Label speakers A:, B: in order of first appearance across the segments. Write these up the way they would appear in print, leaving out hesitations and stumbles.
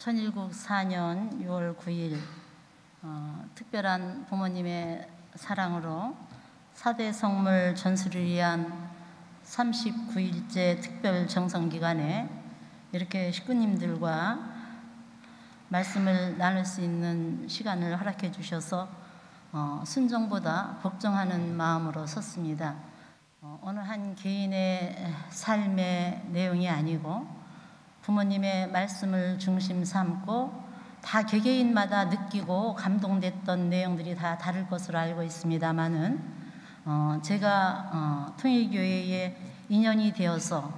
A: 천일국 4년 6월 9일 특별한 부모님의 사랑으로 4대 성물 전수를 위한 39일째 특별 정성기간에 이렇게 식구님들과 말씀을 나눌 수 있는 시간을 허락해 주셔서 순종보다 걱정하는 마음으로 섰습니다. 어느 한 개인의 삶의 내용이 아니고 부모님의 말씀을 중심 삼고 다 개개인마다 느끼고 감동됐던 내용들이 다 다를 것으로 알고 있습니다만은 제가 통일교회에 인연이 되어서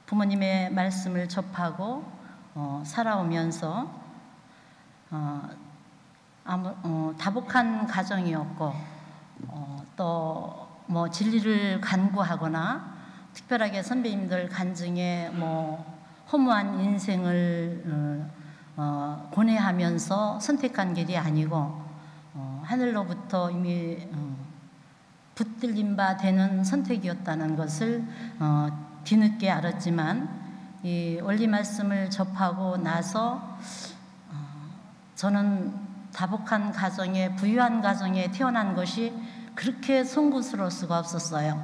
A: 부모님의 말씀을 접하고 살아오면서 다복한 가정이었고 또 뭐 진리를 간구하거나 특별하게 선배님들 간증에 허무한 인생을 고뇌하면서 선택한 길이 아니고 하늘로부터 이미 붙들린 바 되는 선택이었다는 것을 뒤늦게 알았지만 이 원리 말씀을 접하고 나서 저는 다복한 가정에 부유한 가정에 태어난 것이 그렇게 송구스러울 수가 없었어요.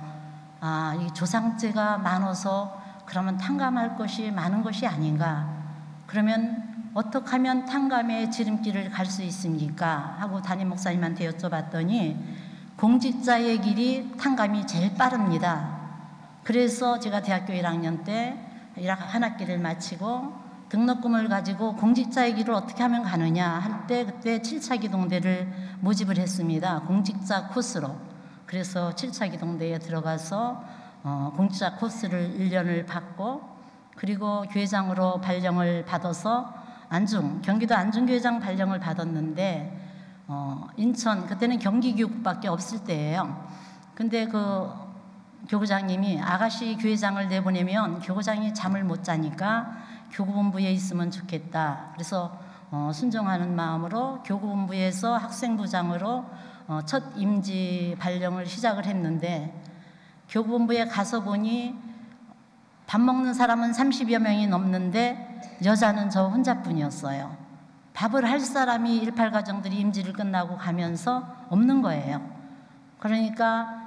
A: 이 조상제가 많아서 그러면 탕감할 것이 많은 것이 아닌가? 그러면 어떻게 하면 탕감의 지름길을 갈 수 있습니까? 하고 담임 목사님한테 여쭤봤더니 공직자의 길이 탕감이 제일 빠릅니다. 그래서 제가 대학교 1학년 때 한 학기를 마치고 등록금을 가지고 공직자의 길을 어떻게 하면 가느냐 할 때 그때 7차 기동대를 모집을 했습니다. 공직자 코스로. 그래서 7차 기동대에 들어가서 공직자 코스를 1년을 받고 그리고 교회장으로 발령을 받아서 경기도 안중교회장 발령을 받았는데 인천 그때는 경기교육밖에 없을 때예요. 근데 그 교구장님이 아가씨 교회장을 내보내면 교구장이 잠을 못 자니까 교구본부에 있으면 좋겠다. 그래서 순종하는 마음으로 교구본부에서 학생부장으로 첫 임지 발령을 시작을 했는데 교구본부에 가서 보니 밥 먹는 사람은 30여 명이 넘는데 여자는 저 혼자뿐이었어요. 밥을 할 사람이 18가정들이 임지를 끝나고 가면서 없는 거예요. 그러니까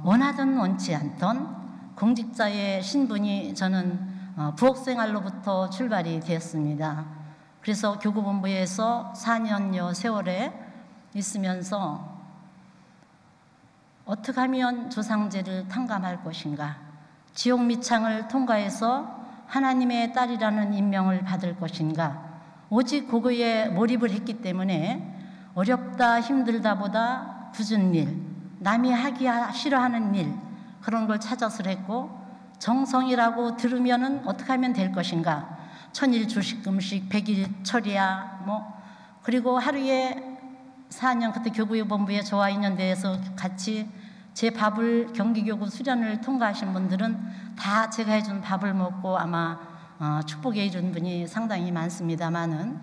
A: 원하든 원치 않던 공직자의 신분이 저는 부엌생활로부터 출발이 되었습니다. 그래서 교구본부에서 4년여 세월에 있으면서 어떻게 하면 조상제를 탕감할 것인가, 지옥 밑창을 통과해서 하나님의 딸이라는 임명을 받을 것인가, 오직 그거에 몰입을 했기 때문에 어렵다 힘들다보다 굳은 일, 남이 하기 싫어하는 일 그런 걸 찾아서 했고 정성이라고 들으면은 어떻게 하면 될 것인가, 천일 주식금식 100일 철야 그리고 하루에 4년 그때 교구본부에 저와 인연대에서 같이 제 밥을 경기교구 수련을 통과하신 분들은 다 제가 해준 밥을 먹고 아마 축복에 이른 분이 상당히 많습니다만은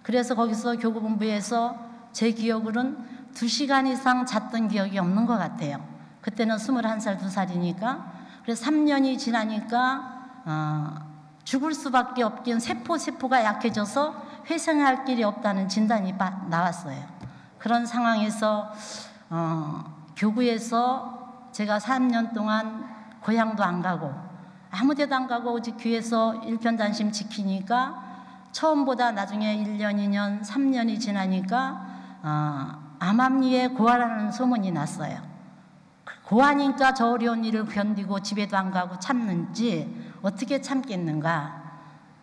A: 그래서 거기서 교구본부에서 제 기억으로는 2시간 이상 잤던 기억이 없는 것 같아요. 그때는 21살, 2살이니까 그래서 3년이 지나니까 죽을 수밖에 없긴 세포가 약해져서 회생할 길이 없다는 진단이 나왔어요. 그런 상황에서 교구에서 제가 3년 동안 고향도 안 가고 아무 데도 안 가고 오직 교회에서 일편단심 지키니까 처음보다 나중에 1년, 2년, 3년이 지나니까 암암리에 고아라는 소문이 났어요. 고아니까 저 어려운 일을 견디고 집에도 안 가고 참는지 어떻게 참겠는가.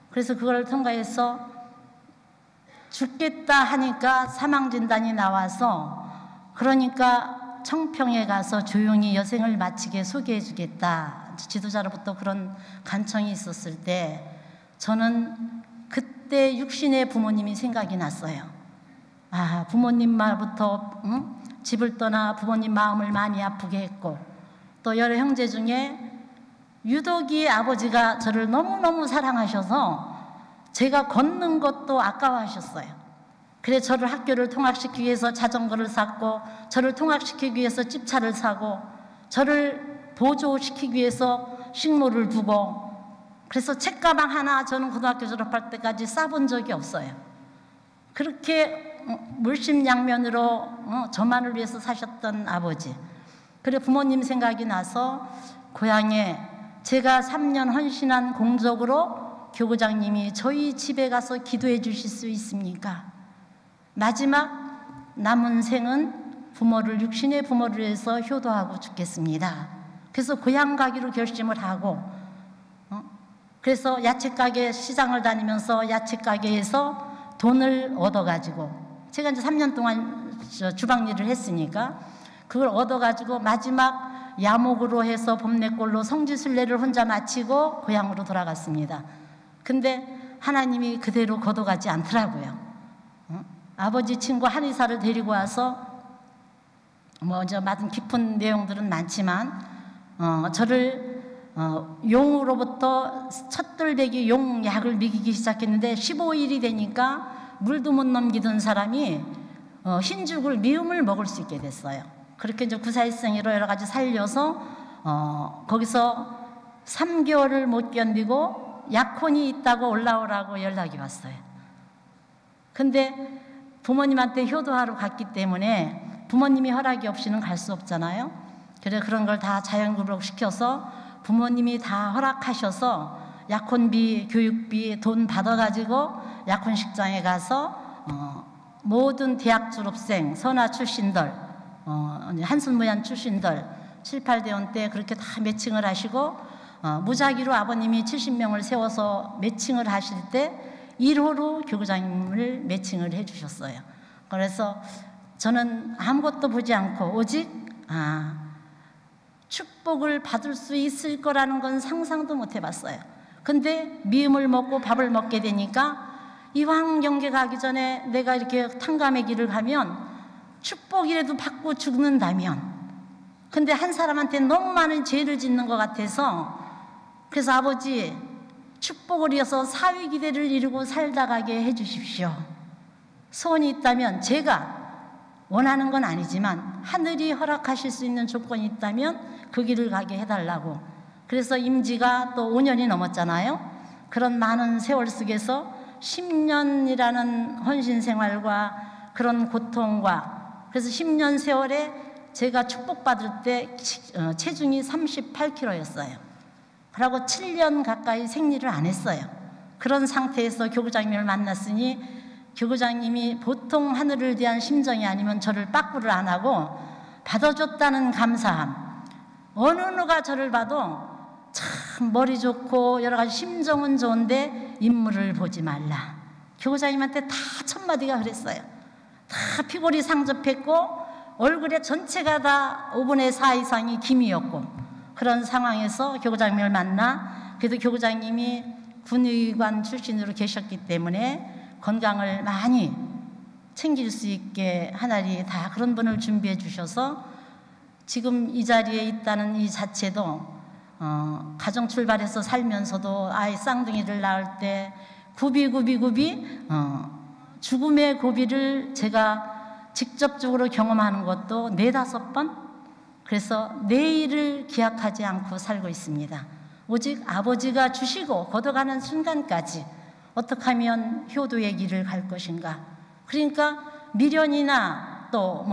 A: 그래서 그걸 통과해서 죽겠다 하니까 사망진단이 나와서 그러니까 청평에 가서 조용히 여생을 마치게 소개해 주겠다. 지도자로부터 그런 간청이 있었을 때 저는 그때 육신의 부모님이 생각이 났어요. 부모님 말부터 집을 떠나 부모님 마음을 많이 아프게 했고 또 여러 형제 중에 유독이 아버지가 저를 너무너무 사랑하셔서 제가 걷는 것도 아까워하셨어요. 그래서 저를 학교를 통학시키기 위해서 자전거를 샀고 저를 통학시키기 위해서 집차를 사고 저를 보조시키기 위해서 식모를 두고 그래서 책가방 하나 저는 고등학교 졸업할 때까지 싸본 적이 없어요. 그렇게 물심양면으로 저만을 위해서 사셨던 아버지. 그래 부모님 생각이 나서 고향에 제가 3년 헌신한 공적으로 교구장님이 저희 집에 가서 기도해 주실 수 있습니까? 마지막 남은 생은 육신의 부모를 위해서 효도하고 죽겠습니다. 그래서 고향 가기로 결심을 하고 그래서 야채가게 시장을 다니면서 야채가게에서 돈을 얻어가지고 제가 이제 3년 동안 주방 일을 했으니까 그걸 얻어가지고 마지막 야목으로 해서 봄내골로 성지순례를 혼자 마치고 고향으로 돌아갔습니다. 근데 하나님이 그대로 거둬가지 않더라고요. 아버지 친구 한의사를 데리고 와서 저 많은 깊은 내용들은 많지만 저를 용으로부터 첫돌배기 용약을 먹이기 시작했는데 15일이 되니까 물도 못 넘기던 사람이 흰죽을 미음을 먹을 수 있게 됐어요. 그렇게 이제 구사일생이로 여러 가지 살려서 거기서 3개월을 못 견디고 약혼이 있다고 올라오라고 연락이 왔어요. 근데 부모님한테 효도하러 갔기 때문에 부모님이 허락이 없이는 갈 수 없잖아요. 그래 그런 걸 다 자연구로 시켜서 부모님이 다 허락하셔서 약혼비, 교육비 돈 받아가지고 약혼식장에 가서 모든 대학 졸업생, 선화 출신들, 한순무ያን 출신들 7, 8대원 때 그렇게 다 매칭을 하시고 무작위로 아버님이 70명을 세워서 매칭을 하실 때 1호로 교구장님을 매칭을 해주셨어요. 그래서 저는 아무것도 보지 않고 오직 축복을 받을 수 있을 거라는 건 상상도 못 해봤어요. 근데 미음을 먹고 밥을 먹게 되니까 이왕 경계 가기 전에 내가 이렇게 탕감의 길을 가면 축복이라도 받고 죽는다면, 근데 한 사람한테 너무 많은 죄를 짓는 것 같아서 그래서 아버지 축복을 이어서 사위기대를 이루고 살다 가게 해주십시오. 소원이 있다면 제가 원하는 건 아니지만 하늘이 허락하실 수 있는 조건이 있다면 그 길을 가게 해달라고. 그래서 임지가 또 5년이 넘었잖아요. 그런 많은 세월 속에서 10년이라는 헌신 생활과 그런 고통과 그래서 10년 세월에 제가 축복받을 때 체중이 38kg였어요. 그러고 7년 가까이 생리를 안 했어요. 그런 상태에서 교구장님을 만났으니 교구장님이 보통 하늘을 대한 심정이 아니면 저를 빠꾸를 안 하고 받아줬다는 감사함. 어느 누가 저를 봐도 참 머리 좋고 여러 가지 심정은 좋은데 인물을 보지 말라. 교구장님한테 다 첫마디가 그랬어요. 다 피골이 상접했고 얼굴에 전체가 다 5분의 4 이상이 김이었고 그런 상황에서 교구장님을 만나 그래도 교구장님이 군의관 출신으로 계셨기 때문에 건강을 많이 챙길 수 있게 하나님 다 그런 분을 준비해 주셔서 지금 이 자리에 있다는 이 자체도 가정 출발해서 살면서도 아이 쌍둥이를 낳을 때 굽이 죽음의 고비를 제가 직접적으로 경험하는 것도 4-5번. 그래서 내일을 기약하지 않고 살고 있습니다. 오직 아버지가 주시고 걷어가는 순간까지 어떻게 하면 효도의 길을 갈 것인가. 그러니까 미련이나 또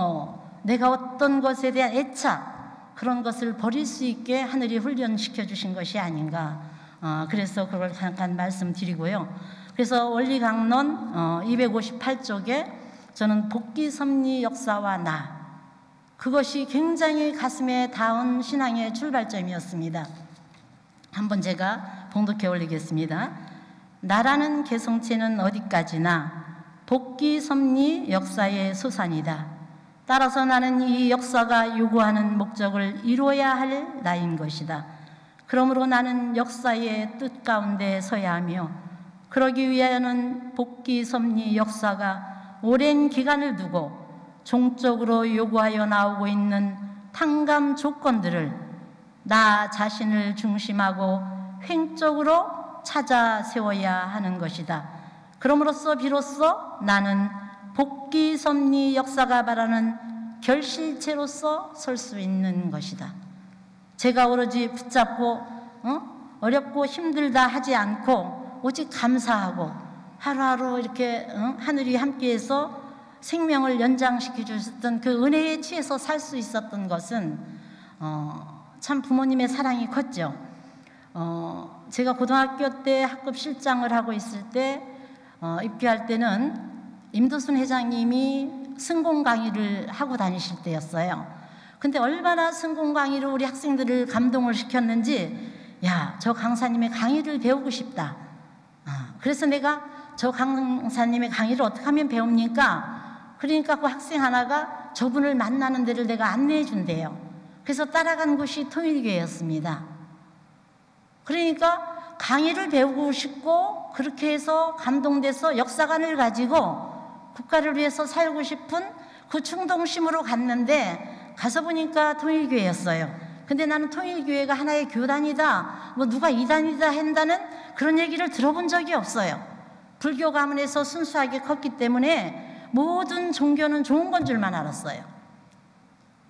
A: 내가 어떤 것에 대한 애착 그런 것을 버릴 수 있게 하늘이 훈련시켜 주신 것이 아닌가. 그래서 그걸 잠깐 말씀드리고요. 그래서 원리강론 258쪽에 저는 복귀섭리 역사와 나, 그것이 굉장히 가슴에 닿은 신앙의 출발점이었습니다. 한번 제가 봉독해 올리겠습니다. 나라는 개성체는 어디까지나 복귀섭리 역사의 소산이다. 따라서 나는 이 역사가 요구하는 목적을 이루어야 할 나인 것이다. 그러므로 나는 역사의 뜻 가운데 서야 하며 그러기 위하여는 복귀섭리 역사가 오랜 기간을 두고 종적으로 요구하여 나오고 있는 탕감 조건들을 나 자신을 중심하고 횡적으로 찾아 세워야 하는 것이다. 그럼으로써 비로소 나는 복귀섭리 역사가 말하는 결실체로서 설 수 있는 것이다. 제가 오로지 붙잡고 어렵고 힘들다 하지 않고 오직 감사하고 하루하루 이렇게 하늘이 함께해서 생명을 연장시켜 주셨던 그 은혜에 취해서 살 수 있었던 것은 참 부모님의 사랑이 컸죠. 제가 고등학교 때 학급 실장을 하고 있을 때 입교할 때는 임도순 회장님이 승공 강의를 하고 다니실 때였어요. 근데 얼마나 승공 강의로 우리 학생들을 감동을 시켰는지, 야, 저 강사님의 강의를 배우고 싶다. 그래서 내가 저 강사님의 강의를 어떻게 하면 배웁니까? 그러니까 그 학생 하나가 저분을 만나는 데를 내가 안내해 준대요. 그래서 따라간 곳이 통일교회였습니다. 그러니까 강의를 배우고 싶고 그렇게 해서 감동돼서 역사관을 가지고 국가를 위해서 살고 싶은 그 충동심으로 갔는데, 가서 보니까 통일교회였어요. 근데 나는 통일교회가 하나의 교단이다, 뭐 누가 이단이다 한다는 그런 얘기를 들어본 적이 없어요. 불교 가문에서 순수하게 컸기 때문에 모든 종교는 좋은 건 줄만 알았어요.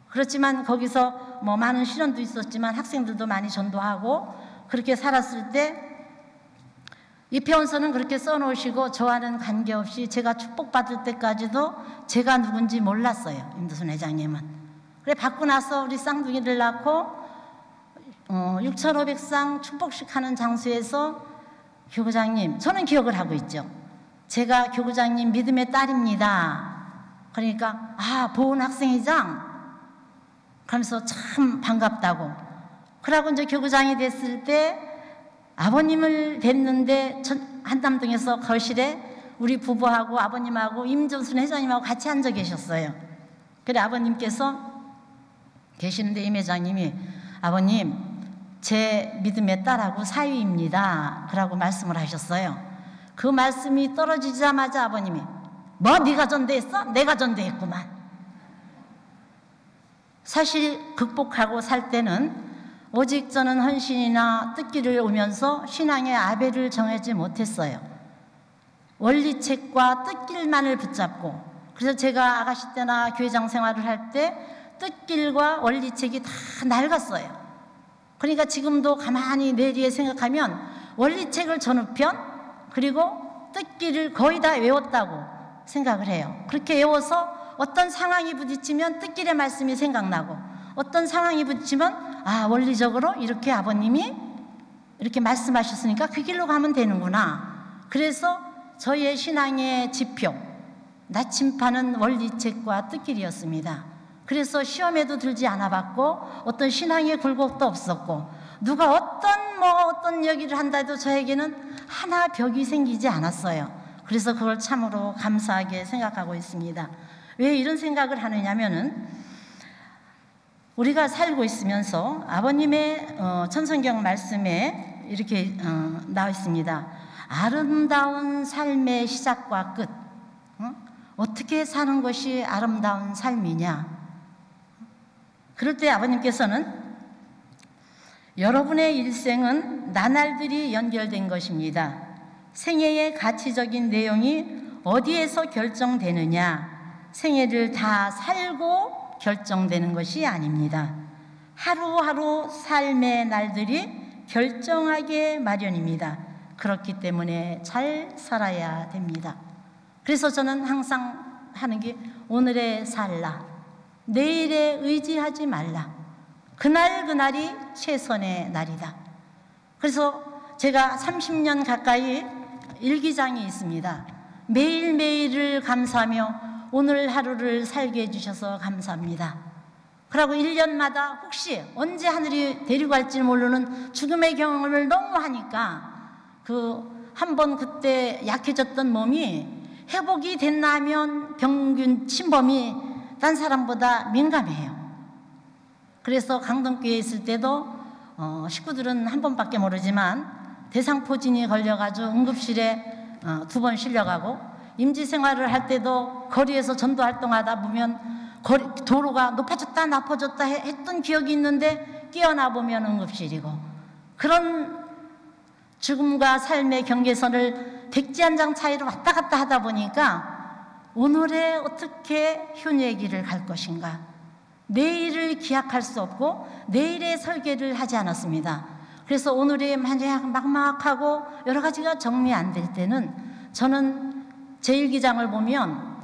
A: 그렇지만 거기서 뭐 많은 시련도 있었지만 학생들도 많이 전도하고 그렇게 살았을 때, 입회원서는 그렇게 써놓으시고 저와는 관계없이 제가 축복받을 때까지도 제가 누군지 몰랐어요, 임도순 회장님은. 그래 받고 나서 우리 쌍둥이를 낳고 6,500상 축복식 하는 장소에서 교구장님, 저는 기억을 하고 있죠. 제가 교구장님 믿음의 딸입니다. 그러니까 보은 학생회장? 그러면서 참 반갑다고. 그러고 이제 교구장이 됐을 때 아버님을 뵀는데 한남동에서 거실에 우리 부부하고 아버님하고 임도순 회장님하고 같이 앉아 계셨어요. 그래 아버님께서 계시는데 임 회장님이, 아버님 제 믿음의 딸하고 사위입니다 그러고 말씀을 하셨어요. 그 말씀이 떨어지자마자 아버님이, 뭐 네가 전도했어? 내가 전도했구만. 사실 극복하고 살 때는 오직 저는 헌신이나 뜻기를 오면서 신앙의 아벨을 정하지 못했어요. 원리책과 뜻길만을 붙잡고, 그래서 제가 아가씨 때나 교회장 생활을 할 때 뜻길과 원리책이 다 낡았어요. 그러니까 지금도 가만히 내 뒤에 생각하면 원리책을 전우편, 그리고 뜻길을 거의 다 외웠다고 생각을 해요. 그렇게 외워서 어떤 상황이 부딪히면 뜻길의 말씀이 생각나고, 어떤 상황이 부딪히면 원리적으로 이렇게 아버님이 이렇게 말씀하셨으니까 그 길로 가면 되는구나. 그래서 저희의 신앙의 지표, 나침판은 원리책과 뜻길이었습니다. 그래서 시험에도 들지 않아 봤고 어떤 신앙의 굴곡도 없었고, 누가 어떤 얘기를 한다 해도 저에게는 하나 벽이 생기지 않았어요. 그래서 그걸 참으로 감사하게 생각하고 있습니다. 왜 이런 생각을 하느냐면은, 우리가 살고 있으면서 아버님의 천성경 말씀에 이렇게 나와 있습니다. 아름다운 삶의 시작과 끝. 어떻게 사는 것이 아름다운 삶이냐. 그럴 때 아버님께서는, 여러분의 일생은 나날들이 연결된 것입니다. 생애의 가치적인 내용이 어디에서 결정되느냐, 생애를 다 살고 결정되는 것이 아닙니다. 하루하루 삶의 날들이 결정하게 마련입니다. 그렇기 때문에 잘 살아야 됩니다. 그래서 저는 항상 하는 게, 오늘에 살라, 내일에 의지하지 말라, 그날이 최선의 날이다. 그래서 제가 30년 가까이 일기장이 있습니다. 매일매일을 감사하며 오늘 하루를 살게 해주셔서 감사합니다. 그리고 1년마다 혹시 언제 하늘이 데리고 갈지 모르는 죽음의 경험을 너무 하니까 한번 그때 약해졌던 몸이 회복이 됐나 하면 병균 침범이 딴 사람보다 민감해요. 그래서 강동교회에 있을 때도 식구들은 한 번밖에 모르지만 대상포진이 걸려가지고 응급실에 2번 실려가고, 임지생활을 할 때도 거리에서 전도활동하다 보면 도로가 높아졌다 나빠졌다 했던 기억이 있는데 깨어나 보면 응급실이고, 그런 죽음과 삶의 경계선을 백지 한 장 차이로 왔다 갔다 하다 보니까 오늘에 어떻게 효녀의 길을 갈 것인가, 내일을 기약할 수 없고 내일의 설계를 하지 않았습니다. 그래서 오늘이 만약 막막하고 여러 가지가 정리 안 될 때는 저는 제 일기장을 보면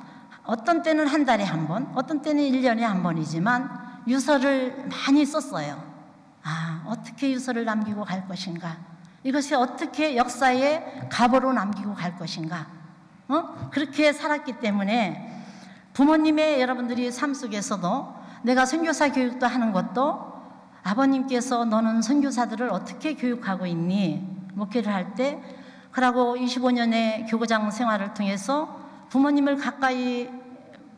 A: 어떤 때는 한 달에 한 번, 어떤 때는 1년에 한 번이지만 유서를 많이 썼어요. 아, 어떻게 유서를 남기고 갈 것인가? 이것이 어떻게 역사의 가보로 남기고 갈 것인가? 그렇게 살았기 때문에 부모님의 여러분들이 삶 속에서도 내가 선교사 교육도 하는 것도 아버님께서 너는 선교사들을 어떻게 교육하고 있니? 목회를 할 때 그러고 25년의 교구장 생활을 통해서 부모님을 가까이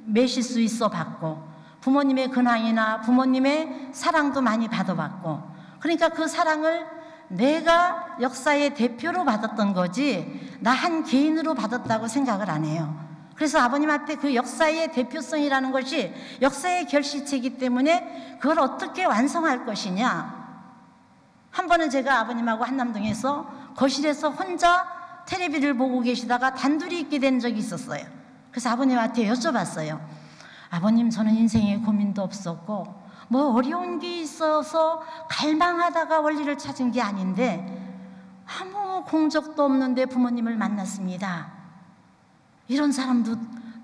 A: 매실 수 있어 봤고 부모님의 근황이나 부모님의 사랑도 많이 받아봤고 그러니까 그 사랑을 내가 역사의 대표로 받았던 거지 나 한 개인으로 받았다고 생각을 안 해요. 그래서 아버님 앞에 그 역사의 대표성이라는 것이 역사의 결실체이기 때문에 그걸 어떻게 완성할 것이냐. 한 번은 제가 아버님하고 한남동에서 거실에서 혼자 텔레비를 보고 계시다가 단둘이 있게 된 적이 있었어요. 그래서 아버님한테 여쭤봤어요. 아버님, 저는 인생에 고민도 없었고 뭐 어려운 게 있어서 갈망하다가 원리를 찾은 게 아닌데 아무 공적도 없는데 부모님을 만났습니다. 이런 사람도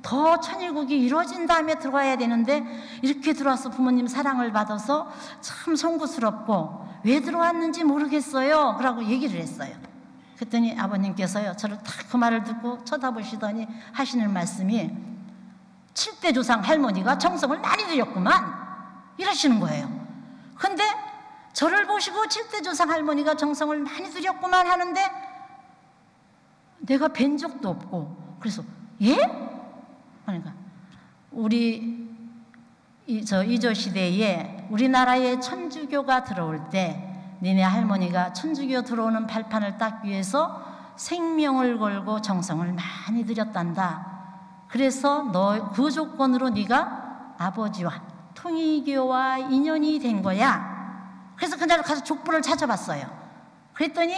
A: 더 천일국이 이루어진 다음에 들어와야 되는데 이렇게 들어와서 부모님 사랑을 받아서 참 송구스럽고 왜 들어왔는지 모르겠어요. 그러고 얘기를 했어요. 그랬더니 아버님께서요, 저를 딱 그 말을 듣고 쳐다보시더니 하시는 말씀이 7대 조상 할머니가 정성을 많이 들였구만 이러시는 거예요. 근데 저를 보시고 7대 조상 할머니가 정성을 많이 들였구만 하는데 내가 뵌 적도 없고 그래서 예? 그러니까 우리 이조 시대에 우리나라에 천주교가 들어올 때 니네 할머니가 천주교 들어오는 발판을 닦기 위해서 생명을 걸고 정성을 많이 들였단다. 그래서 너 그 조건으로 네가 아버지와 통일교와 인연이 된 거야. 그래서 그날 가서 족보를 찾아봤어요. 그랬더니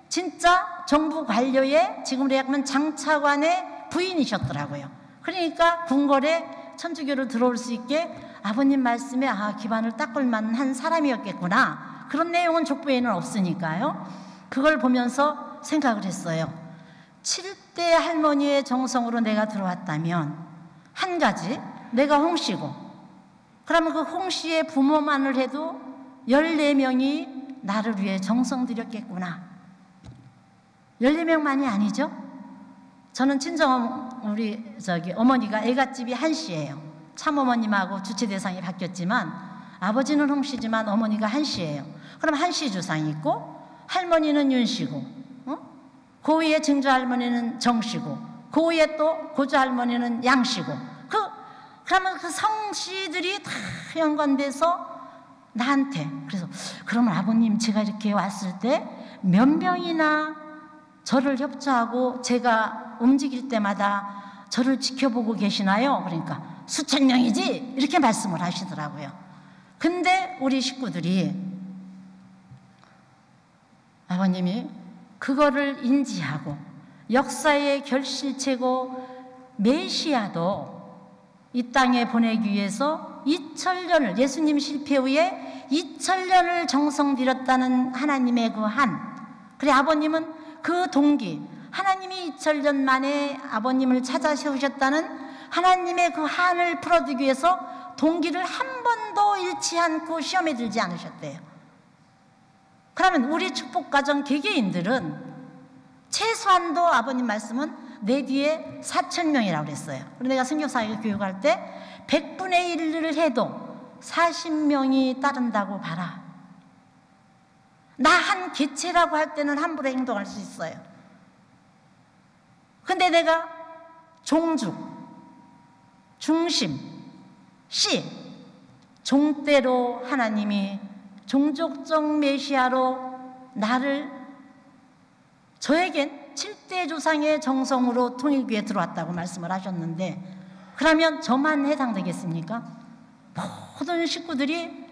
A: 진짜 정부 관료의 지금으로 얘기하면 장차관의 부인이셨더라고요. 그러니까 궁궐에 천주교를 들어올 수 있게 아버님 말씀에 기반을 닦을 만한 사람이었겠구나. 그런 내용은 족보에는 없으니까요. 그걸 보면서 생각을 했어요. 7대 할머니의 정성으로 내가 들어왔다면 한 가지, 내가 홍씨고 그러면 그 홍씨의 부모만을 해도 14명이 나를 위해 정성 들였겠구나. 14명만이 아니죠. 저는 친정 우리 어머니가 애갓집이 한씨예요. 참어머님하고 주체 대상이 바뀌었지만 아버지는 홍씨지만 어머니가 한씨예요. 그럼 한씨 주상이 있고 할머니는 윤씨고 그 위에 증조 할머니는 정씨고 그 위에 또 고조 할머니는 양씨고 그러면 그 성씨들이 다 연관돼서 나한테 그래서 그러면 아버님 제가 이렇게 왔을 때 몇 명이나 저를 협조하고 제가 움직일 때마다 저를 지켜보고 계시나요? 그러니까 수천 명이지 이렇게 말씀을 하시더라고요. 근데 우리 식구들이 아버님이 그거를 인지하고 역사의 결실체고 메시아도 이 땅에 보내기 위해서 2000년을 예수님 실패 후에 2000년을 정성 들였다는 하나님의 그 한. 그래 아버님은 그 동기 하나님이 2000년 만에 아버님을 찾아 세우셨다는 하나님의 그 한을 풀어두기 위해서 동기를 한 번도 잃지 않고 시험에 들지 않으셨대요. 그러면 우리 축복가정 개개인들은 최소한도 아버님 말씀은 내 뒤에 4000명이라고 그랬어요. 그리고 내가 선교사회 교육할 때 100분의 1을 해도 40명이 따른다고 봐라. 나 한 개체라고 할 때는 함부로 행동할 수 있어요. 근데 내가 종주, 중심, 씨, 종대로 하나님이 종족적 메시아로 나를 저에겐 7대 조상의 정성으로 통일교에 들어왔다고 말씀을 하셨는데 그러면 저만 해당되겠습니까? 모든 식구들이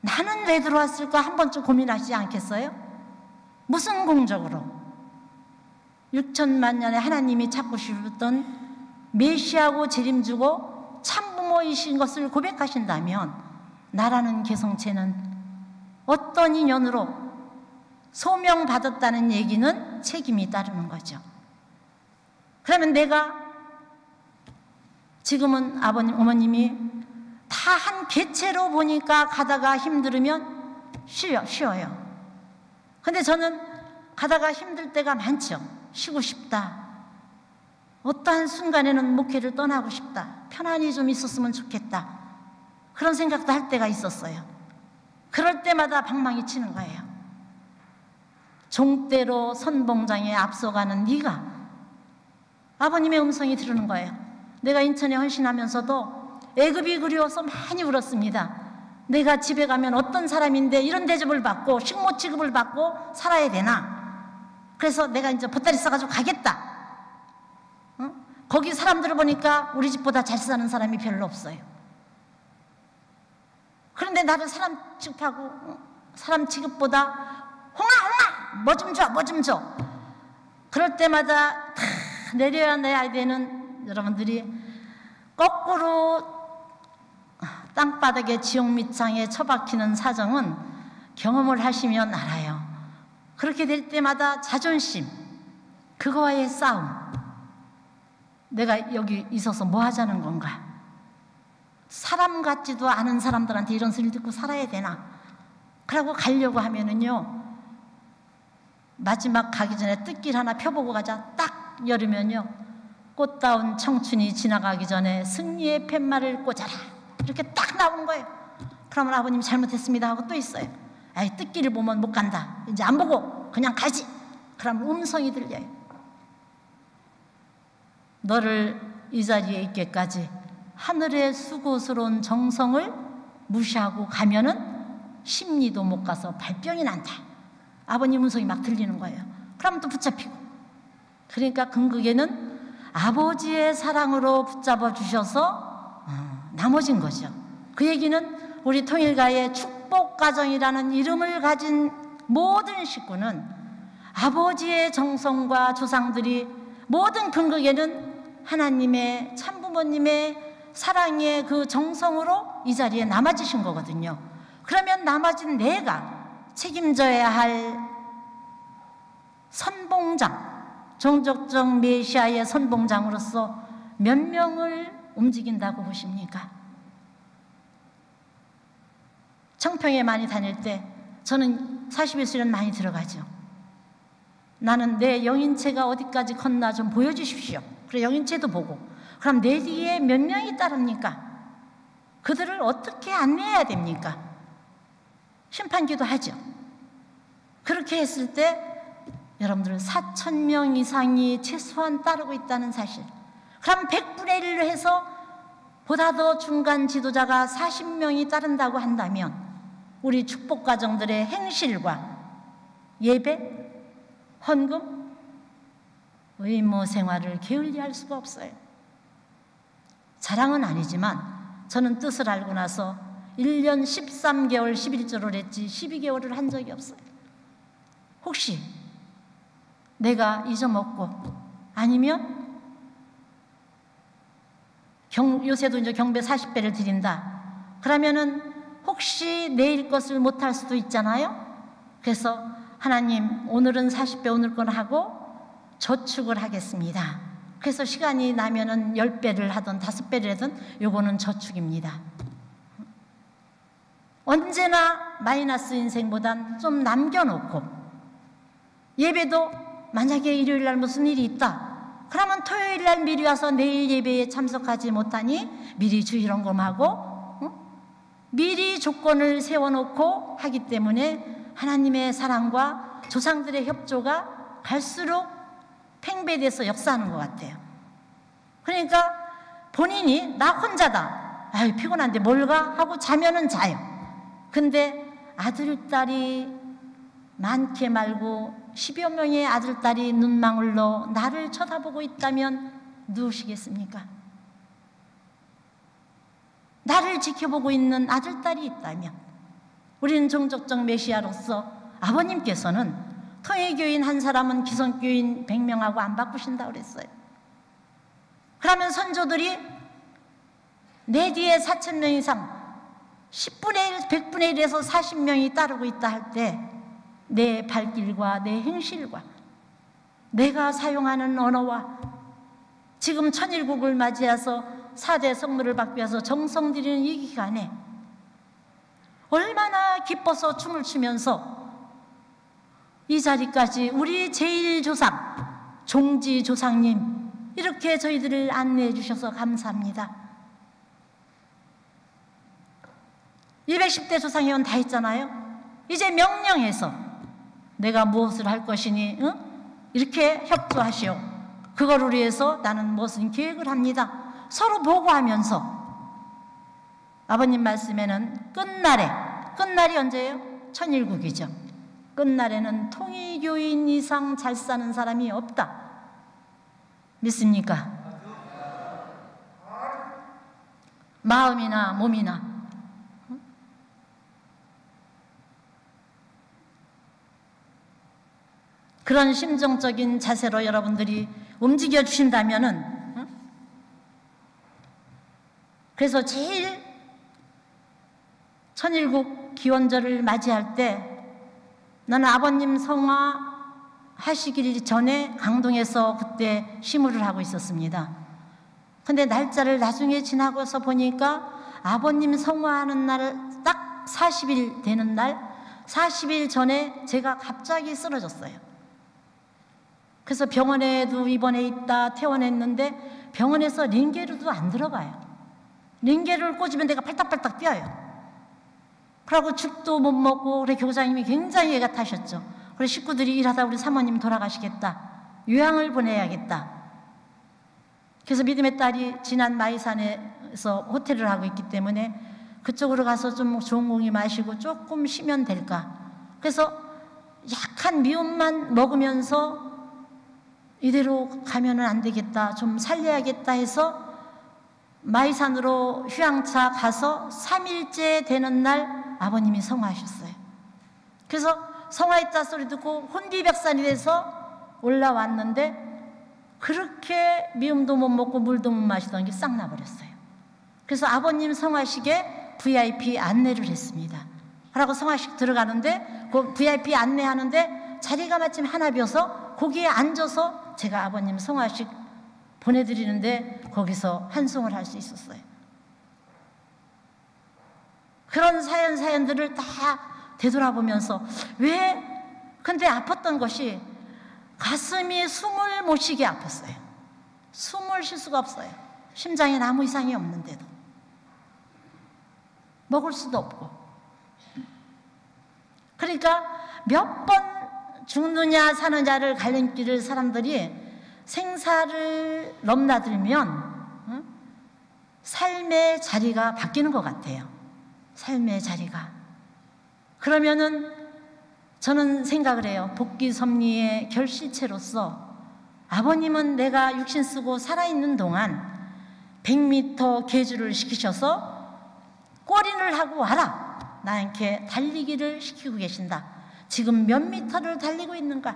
A: 나는 왜 들어왔을까 한 번쯤 고민하시지 않겠어요? 무슨 공적으로 6천만 년에 하나님이 찾고 싶었던 메시아고 재림주고 참부모이신 것을 고백하신다면 나라는 개성체는 어떤 인연으로 소명받았다는 얘기는 책임이 따르는 거죠. 그러면 내가 지금은 아버님, 어머님이 다 한 개체로 보니까 가다가 힘들으면 쉬어요. 근데 저는 가다가 힘들 때가 많죠. 쉬고 싶다. 어떠한 순간에는 목회를 떠나고 싶다. 편안히 좀 있었으면 좋겠다. 그런 생각도 할 때가 있었어요. 그럴 때마다 방망이 치는 거예요. 종대로 선봉장에 앞서가는 네가, 아버님의 음성이 들으는 거예요. 내가 인천에 헌신하면서도 애굽이 그리워서 많이 울었습니다. 내가 집에 가면 어떤 사람인데 이런 대접을 받고 식모 취급을 받고 살아야 되나? 그래서 내가 이제 보따리 싸가지고 가겠다. 거기 사람들을 보니까 우리 집보다 잘 사는 사람이 별로 없어요. 그런데 나를 사람 취급하고 사람 취급보다 홍아 뭐 좀 줘, 뭐 좀 줘. 그럴 때마다 다 내려야 되는 여러분들이 거꾸로 땅바닥에 지옥 밑창에 처박히는 사정은 경험을 하시면 알아요. 그렇게 될 때마다 자존심, 그거와의 싸움. 내가 여기 있어서 뭐 하자는 건가? 사람 같지도 않은 사람들한테 이런 소리를 듣고 살아야 되나? 그러고 가려고 하면은요, 마지막 가기 전에 뜻길 하나 펴보고 가자 딱 열으면요, 꽃다운 청춘이 지나가기 전에 승리의 팻말을 꽂아라, 이렇게 딱 나오는 거예요. 그러면 아버님 잘못했습니다 하고 또 있어요. 아이, 뜻길을 보면 못 간다, 이제 안 보고 그냥 가지. 그러면 음성이 들려요. 너를 이 자리에 있게까지 하늘의 수고스러운 정성을 무시하고 가면은 심리도 못 가서 발병이 난다. 아버님 음성이 막 들리는 거예요. 그러면 또 붙잡히고. 그러니까 근극에는 아버지의 사랑으로 붙잡아 주셔서 나머진 거죠. 그 얘기는 우리 통일가의 축복가정이라는 이름을 가진 모든 식구는 아버지의 정성과 조상들이 모든 근극에는 하나님의 참부모님의 사랑의 그 정성으로 이 자리에 남아지신 거거든요. 그러면 남아진 내가 책임져야 할 선봉장, 종족적 메시아의 선봉장으로서 몇 명을 움직인다고 보십니까? 청평에 많이 다닐 때 저는 41수련 많이 들어가죠. 나는 내 영인체가 어디까지 컸나 좀 보여주십시오. 그래, 영인체도 보고. 그럼 내 뒤에 몇 명이 따릅니까? 그들을 어떻게 안내해야 됩니까? 심판기도 하죠. 그렇게 했을 때 여러분들 4,000명 이상이 최소한 따르고 있다는 사실. 그럼 100분의 1로 해서 보다 더 중간 지도자가 40명이 따른다고 한다면 우리 축복가정들의 행실과 예배, 헌금, 의무 생활을 게을리할 수가 없어요. 자랑은 아니지만 저는 뜻을 알고 나서 1년 13개월 11조를 했지 12개월을 한 적이 없어요. 혹시 내가 잊어먹고 아니면 요새도 이제 경배 40배를 드린다. 그러면은 혹시 내일 것을 못할 수도 있잖아요. 그래서 하나님, 오늘은 40배 오늘 건 하고 저축을 하겠습니다. 그래서 시간이 나면은 10배를 하든 5배를 하든 요거는 저축입니다. 언제나 마이너스 인생보단 좀 남겨놓고, 예배도 만약에 일요일날 무슨 일이 있다 그러면 토요일날 미리 와서 내일 예배에 참석하지 못하니 미리 주일헌금하고 미리 조건을 세워놓고 하기 때문에 하나님의 사랑과 조상들의 협조가 갈수록 팽배돼서 역사하는 것 같아요. 그러니까 본인이 나 혼자다, 아유 피곤한데 뭘 가? 하고 자면은 자요. 근데 아들, 딸이 많게 말고 10여 명의 아들, 딸이 눈망울로 나를 쳐다보고 있다면 누구시겠습니까? 나를 지켜보고 있는 아들, 딸이 있다면 우리는 종족적 메시아로서 아버님께서는 통일교인 한 사람은 기성교인 100명하고 안 바꾸신다고 그랬어요. 그러면 선조들이 내 뒤에 4,000명 이상 10분의 1, 100분의 1에서 40명이 따르고 있다 할 때 내 발길과 내 행실과 내가 사용하는 언어와 지금 천일국을 맞이해서 4대 성물을 받기 위해서 정성 들이는 이 기간에 얼마나 기뻐서 춤을 추면서 이 자리까지 우리 제1조상 종지조상님 이렇게 저희들을 안내해 주셔서 감사합니다. 210대 조상회원 다 했잖아요. 이제 명령해서 내가 무엇을 할 것이니 이렇게 협조하시오. 그거를 위해서 나는 무슨 계획을 합니다. 서로 보고하면서 아버님 말씀에는 끝날이 언제예요? 천일국이죠. 끝날에는 통일교인 이상 잘 사는 사람이 없다. 믿습니까? 마음이나 몸이나 그런 심정적인 자세로 여러분들이 움직여 주신다면은 그래서 제일 천일국 기원절을 맞이할 때 나는 아버님 성화 하시기 전에 강동에서 그때 시무를 하고 있었습니다. 근데 날짜를 나중에 지나고서 보니까 아버님 성화하는 날 딱 40일 되는 날 40일 전에 제가 갑자기 쓰러졌어요. 그래서 병원에도 입원해 있다 퇴원했는데 병원에서 링게르도 안 들어가요. 링게르를 꽂으면 내가 팔딱팔딱 뛰어요. 그러고 죽도 못 먹고 우리 교장님이 굉장히 애가 타셨죠. 우리 식구들이 일하다 우리 사모님 돌아가시겠다. 요양을 보내야겠다. 그래서 믿음의 딸이 지난 마이산에서 호텔을 하고 있기 때문에 그쪽으로 가서 좀 좋은 공기 마시고 조금 쉬면 될까. 그래서 약한 미움만 먹으면서 이대로 가면은 안 되겠다. 좀 살려야겠다 해서 마이산으로 휴양차 가서 3일째 되는 날 아버님이 성화하셨어요. 그래서 성화했다 소리 듣고 혼비백산이 돼서 올라왔는데 그렇게 미움도 못 먹고 물도 못 마시던 게 싹 나버렸어요. 그래서 아버님 성화식에 VIP 안내를 했습니다. 하라고 성화식 들어가는데 그 VIP 안내하는데 자리가 마침 하나 비어서 거기에 앉아서 제가 아버님 성화식 보내드리는데 거기서 환송을 할 수 있었어요. 그런 사연들을 다 되돌아보면서 근데 아팠던 것이 가슴이 숨을 못 쉬게 아팠어요. 숨을 쉴 수가 없어요. 심장에 아무 이상이 없는데도 먹을 수도 없고 그러니까 몇 번 죽느냐 사느냐를 갈림길을 사람들이 생사를 넘나들면 삶의 자리가 바뀌는 것 같아요. 삶의 자리가. 그러면은 저는 생각을 해요. 복귀 섭리의 결실체로서 아버님은 내가 육신 쓰고 살아있는 동안 100m 계주를 시키셔서 꼬리를 하고 와라. 나한테 달리기를 시키고 계신다. 지금 몇 미터를 달리고 있는가?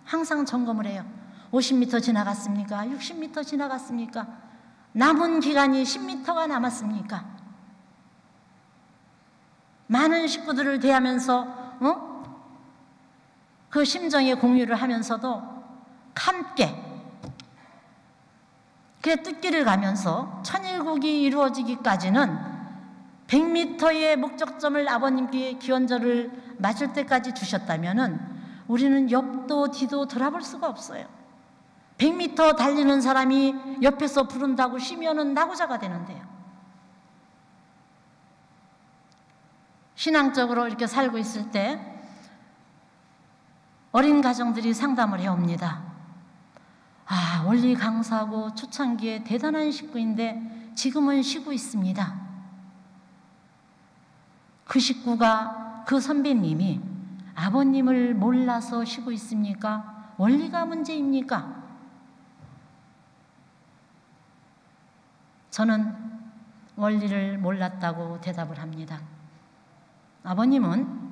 A: 항상 점검을 해요. 50m 지나갔습니까? 60m 지나갔습니까? 남은 기간이 10m가 남았습니까? 많은 식구들을 대하면서 그 심정의 공유를 하면서도 함께 그 뜻길을 가면서 천일국이 이루어지기까지는 100m의 목적점을 아버님께 기원절을 맞을 때까지 주셨다면은 우리는 옆도 뒤도 돌아볼 수가 없어요. 100m 달리는 사람이 옆에서 부른다고 쉬면은 나고자가 되는데요. 신앙적으로 이렇게 살고 있을 때 어린 가정들이 상담을 해옵니다. 원리 강사하고 초창기에 대단한 식구인데 지금은 쉬고 있습니다. 그 식구가 그 선배님이 아버님을 몰라서 쉬고 있습니까? 원리가 문제입니까? 저는 원리를 몰랐다고 대답을 합니다. 아버님은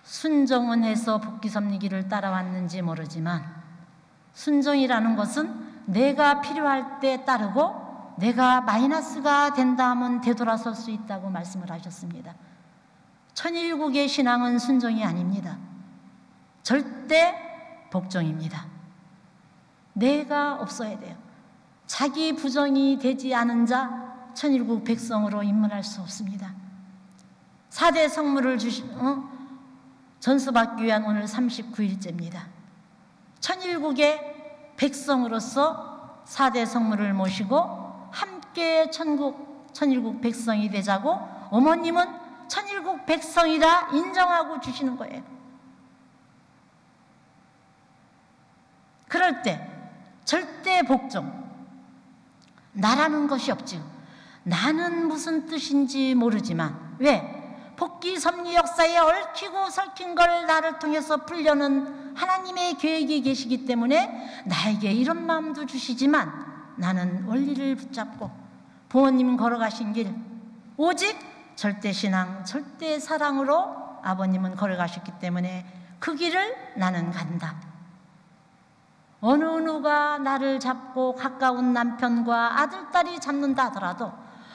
A: 순종은 해서 복귀섭리기를 따라왔는지 모르지만 순종이라는 것은 내가 필요할 때 따르고 내가 마이너스가 된다 하면 되돌아설 수 있다고 말씀을 하셨습니다. 천일국의 신앙은 순종이 아닙니다. 절대 복종입니다. 내가 없어야 돼요. 자기 부정이 되지 않은 자 천일국 백성으로 입문할 수 없습니다. 4대 성물을 전수받기 위한 오늘 39일째입니다. 천일국의 백성으로서 4대 성물을 모시고 함께 천일국 백성이 되자고 어머님은 천일국 백성이라 인정하고 주시는 거예요. 그럴 때 절대 복종, 나라는 것이 없지요. 나는 무슨 뜻인지 모르지만 왜? 복귀 섭리 역사에 얽히고 설킨 걸 나를 통해서 풀려는 하나님의 계획이 계시기 때문에 나에게 이런 마음도 주시지만 나는 원리를 붙잡고 부모님 걸어가신 길, 오직 절대신앙, 절대사랑으로 아버님은 걸어가셨기 때문에 그 길을 나는 간다. 어느 누가 나를 잡고 가까운 남편과 아들, 딸이 잡는다 하더라도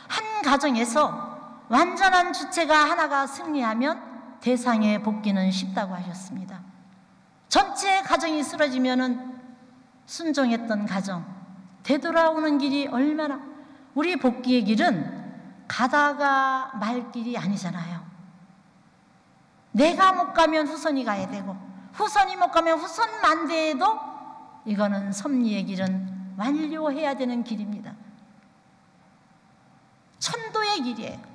A: 한 가정에서 완전한 주체가 하나가 승리하면 대상의 복귀는 쉽다고 하셨습니다. 전체 가정이 쓰러지면은 순종했던 가정, 되돌아오는 길이 얼마나, 우리 복귀의 길은 가다가 말 길이 아니잖아요. 내가 못 가면 후손이 가야 되고 후손이 못 가면 후손 만대에도 이거는 섭리의 길은 완료해야 되는 길입니다. 천도의 길이에요.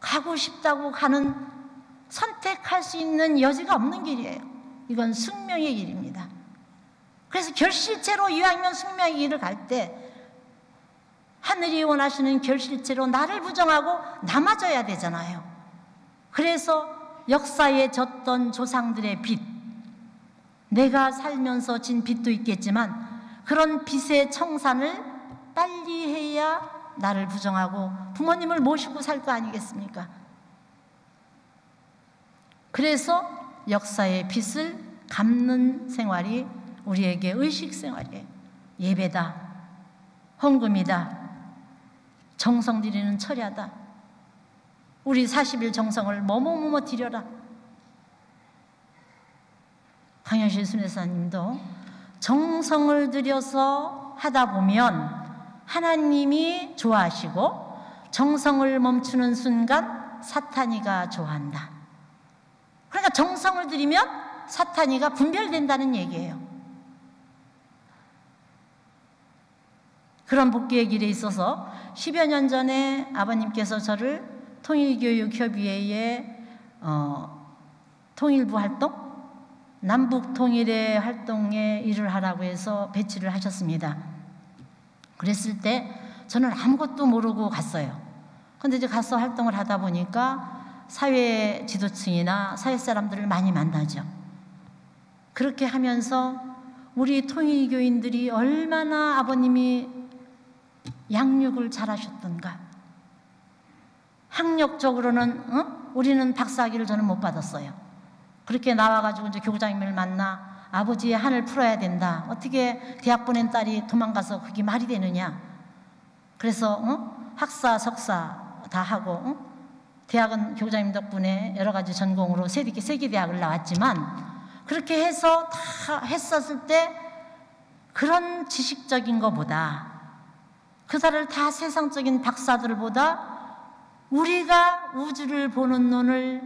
A: 가고 싶다고 가는, 선택할 수 있는 여지가 없는 길이에요. 이건 숙명의 길입니다. 그래서 결실체로 이왕이면 숙명의 길을 갈 때 하늘이 원하시는 결실체로 나를 부정하고 남아져야 되잖아요. 그래서 역사에 졌던 조상들의 빚, 내가 살면서 진 빚도 있겠지만 그런 빚의 청산을 빨리 해야 나를 부정하고 부모님을 모시고 살 거 아니겠습니까? 그래서 역사의 빚을 갚는 생활이 우리에게 의식 생활이에요. 예배다, 헌금이다, 정성 드리는 철야다. 우리 40일 정성을 뭐뭐뭐뭐 드려라. 강현실 순회사님도 정성을 들여서 하다 보면 하나님이 좋아하시고 정성을 멈추는 순간 사탄이가 좋아한다. 그러니까 정성을 들이면 사탄이가 분별된다는 얘기예요. 그런 복귀의 길에 있어서 10여 년 전에 아버님께서 저를 통일교육협의회의 통일부 활동, 남북 통일의 활동에 일을 하라고 해서 배치를 하셨습니다. 그랬을 때 저는 아무것도 모르고 갔어요. 근데 이제 가서 활동을 하다 보니까 사회 지도층이나 사회 사람들을 많이 만나죠. 그렇게 하면서 우리 통일교인들이 얼마나 아버님이 양육을 잘하셨던가. 학력적으로는 우리는 박사학위를 저는 못 받았어요. 그렇게 나와가지고 이제 교장님을 만나 아버지의 한을 풀어야 된다. 어떻게 대학 보낸 딸이 도망가서 그게 말이 되느냐. 그래서 학사, 석사 다 하고 대학은 교장님 덕분에 여러 가지 전공으로 세계 대학을 나왔지만 그렇게 해서 다 했었을 때 그런 지식적인 것보다 그사를 다 세상적인 박사들보다 우리가 우주를 보는 눈을,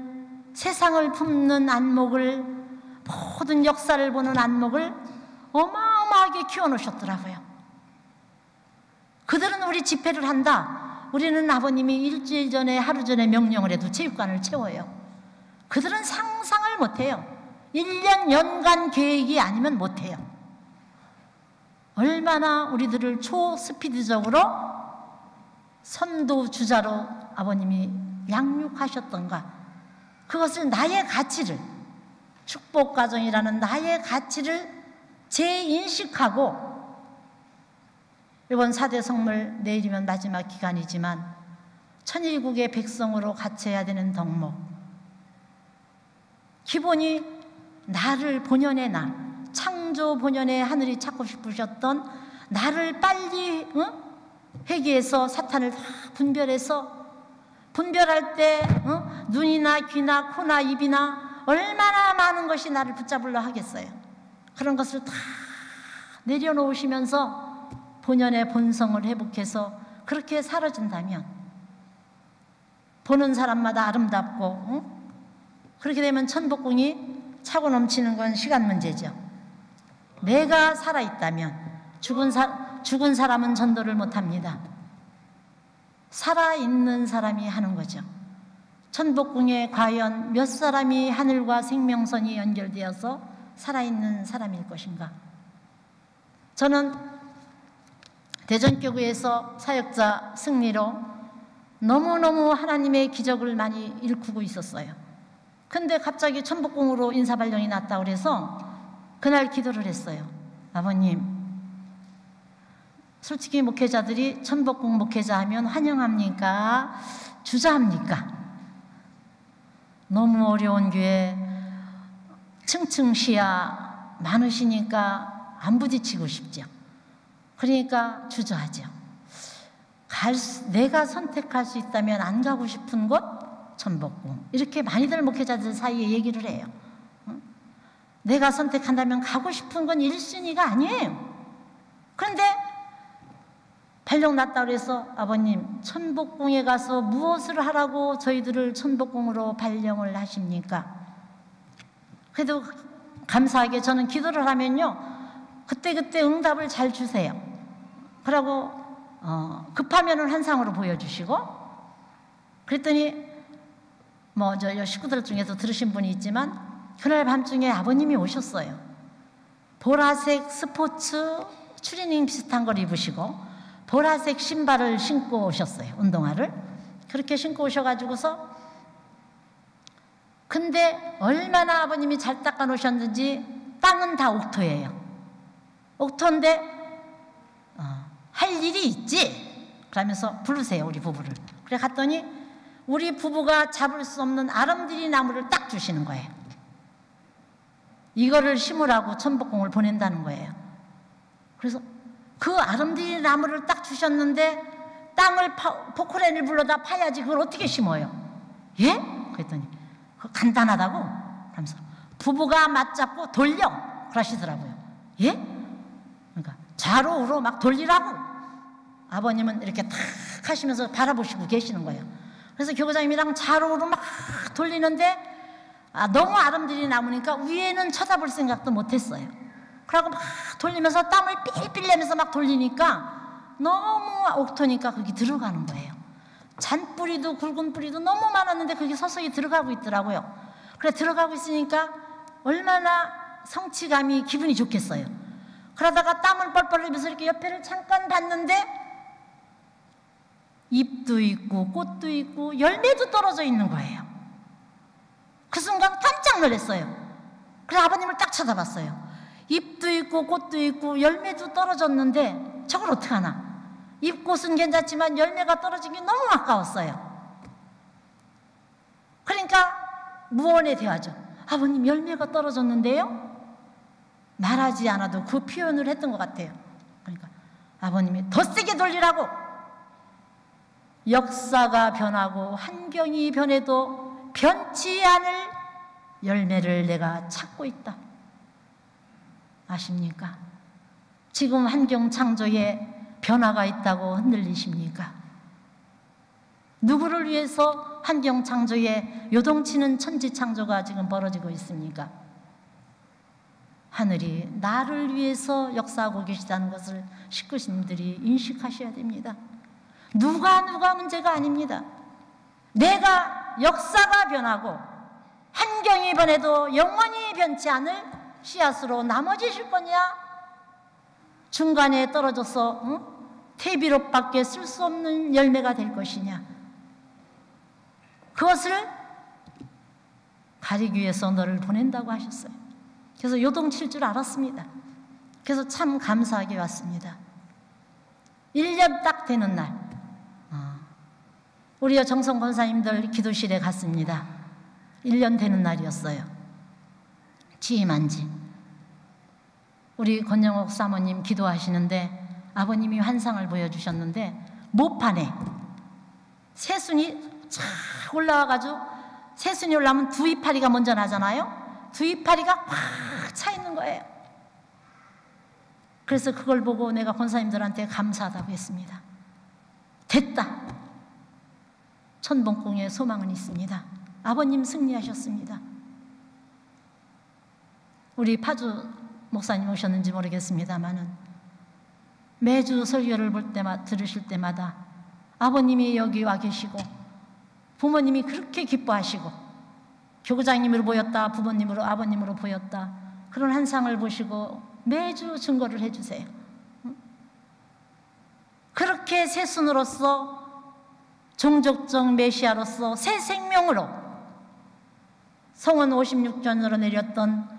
A: 세상을 품는 안목을, 모든 역사를 보는 안목을 어마어마하게 키워놓으셨더라고요. 그들은 우리 집회를 한다. 우리는 아버님이 일주일 전에, 하루 전에 명령을 해도 체육관을 채워요. 그들은 상상을 못해요. 1년 연간 계획이 아니면 못해요. 얼마나 우리들을 초스피드적으로 선도주자로 아버님이 양육하셨던가. 그것을 나의 가치를, 축복가정이라는 나의 가치를 재인식하고, 이번 4대 성물 내일이면 마지막 기간이지만 천일국의 백성으로 갇혀야 되는 덕목, 기본이 나를 본연의 나, 창조 본연의 하늘이 찾고 싶으셨던 나를 빨리 회개해서 사탄을 다 분별해서, 분별할 때 눈이나 귀나 코나 입이나 얼마나 많은 것이 나를 붙잡으려 하겠어요. 그런 것을 다 내려놓으시면서 본연의 본성을 회복해서 그렇게 사라진다면 보는 사람마다 아름답고 그렇게 되면 천복궁이 차고 넘치는 건 시간 문제죠. 내가 살아있다면 죽은 사람은 전도를 못합니다. 살아있는 사람이 하는 거죠. 천복궁에 과연 몇 사람이 하늘과 생명선이 연결되어서 살아있는 사람일 것인가? 저는 대전교구에서 사역자 승리로 너무너무 하나님의 기적을 많이 일구고 있었어요. 근데 갑자기 천복궁으로 인사발령이 났다고 그래서 그날 기도를 했어요. 아버님, 솔직히 목회자들이 천복궁 목회자 하면 환영합니까? 주저합니까? 너무 어려운 교회 층층 시야 많으시니까 안 부딪히고 싶죠. 그러니까 주저하죠. 내가 선택할 수 있다면 안 가고 싶은 곳 천복궁. 이렇게 많이들 목회자들 사이에 얘기를 해요. 내가 선택한다면 가고 싶은 건 1순위가 아니에요. 그런데 발령 났다고 해서 아버님 천복궁에 가서 무엇을 하라고 저희들을 천복궁으로 발령을 하십니까? 그래도 감사하게 저는 기도를 하면요 그때그때 응답을 잘 주세요. 그러고 급하면은 환상으로 보여주시고 그랬더니 저 식구들 중에서 들으신 분이 있지만 그날 밤중에 아버님이 오셨어요. 보라색 스포츠 추리닝 비슷한 걸 입으시고 보라색 신발을 신고 오셨어요. 운동화를 그렇게 신고 오셔가지고서 근데 얼마나 아버님이 잘 닦아 놓으셨는지 땅은 다 옥토예요. 옥토인데 할 일이 있지? 그러면서 부르세요 우리 부부를. 그래 갔더니 우리 부부가 잡을 수 없는 아름드리 나무를 딱 주시는 거예요. 이거를 심으라고 천복궁을 보낸다는 거예요. 그래서 그 아름드리 나무를 딱 주셨는데 땅을 포크레인을 불러다 파야지 그걸 어떻게 심어요? 예? 그랬더니 그거 간단하다고 하면서 부부가 맞잡고 돌려 그러시더라고요. 예? 그러니까 좌로 우로 막 돌리라고 아버님은 이렇게 탁 하시면서 바라보시고 계시는 거예요. 그래서 교구장님이랑 좌로 우로 막 돌리는데 너무 아름드리 나무니까 위에는 쳐다볼 생각도 못했어요. 그러고 막 돌리면서 땀을 삘삘 내면서 막 돌리니까 너무 옥토니까 거기 들어가는 거예요. 잔뿌리도 굵은 뿌리도 너무 많았는데 그게 서서히 들어가고 있더라고요. 그래 들어가고 있으니까 얼마나 성취감이 기분이 좋겠어요. 그러다가 땀을 뻘뻘 흘리면서 이렇게 옆에를 잠깐 봤는데 잎도 있고 꽃도 있고 열매도 떨어져 있는 거예요. 그 순간 깜짝 놀랐어요. 그래 아버님을 딱 쳐다봤어요. 잎도 있고 꽃도 있고 열매도 떨어졌는데 저걸 어떡하나. 잎꽃은 괜찮지만 열매가 떨어진 게 너무 아까웠어요. 그러니까 무언의 대화죠. 아버님 열매가 떨어졌는데요? 말하지 않아도 그 표현을 했던 것 같아요. 그러니까 아버님이 더 세게 돌리라고. 역사가 변하고 환경이 변해도 변치 않을 열매를 내가 찾고 있다. 아십니까? 지금 환경 창조에 변화가 있다고 흔들리십니까? 누구를 위해서 환경 창조에 요동치는 천지 창조가 지금 벌어지고 있습니까? 하늘이 나를 위해서 역사하고 계시다는 것을 식구님들이 인식하셔야 됩니다. 누가 문제가 아닙니다. 내가 역사가 변하고 환경이 변해도 영원히 변치 않을 씨앗으로 남아지실 거냐? 중간에 떨어져서 퇴비롭밖에 쓸 수 없는 열매가 될 것이냐? 그것을 가리기 위해서 너를 보낸다고 하셨어요. 그래서 요동칠 줄 알았습니다. 그래서 참 감사하게 왔습니다. 1년 딱 되는 날 우리 정성 권사님들 기도실에 갔습니다. 1년 되는 날이었어요. 취임한 지. 우리 권영옥 사모님 기도하시는데 아버님이 환상을 보여주셨는데 모판에 새순이 쫙 올라와가지고 새순이 올라오면 두 이파리가 먼저 나잖아요. 두 이파리가 확 차 있는 거예요. 그래서 그걸 보고 내가 권사님들한테 감사하다고 했습니다. 됐다. 천복궁에 소망은 있습니다. 아버님 승리하셨습니다. 우리 파주 목사님 오셨는지 모르겠습니다만은 매주 설교를 볼 때마다 들으실 때마다 아버님이 여기 와 계시고 부모님이 그렇게 기뻐하시고 교구장님으로 보였다, 부모님으로 아버님으로 보였다, 그런 한상을 보시고 매주 증거를 해주세요. 그렇게 새순으로서 종족적 메시아로서 새 생명으로 성원 56전으로 내렸던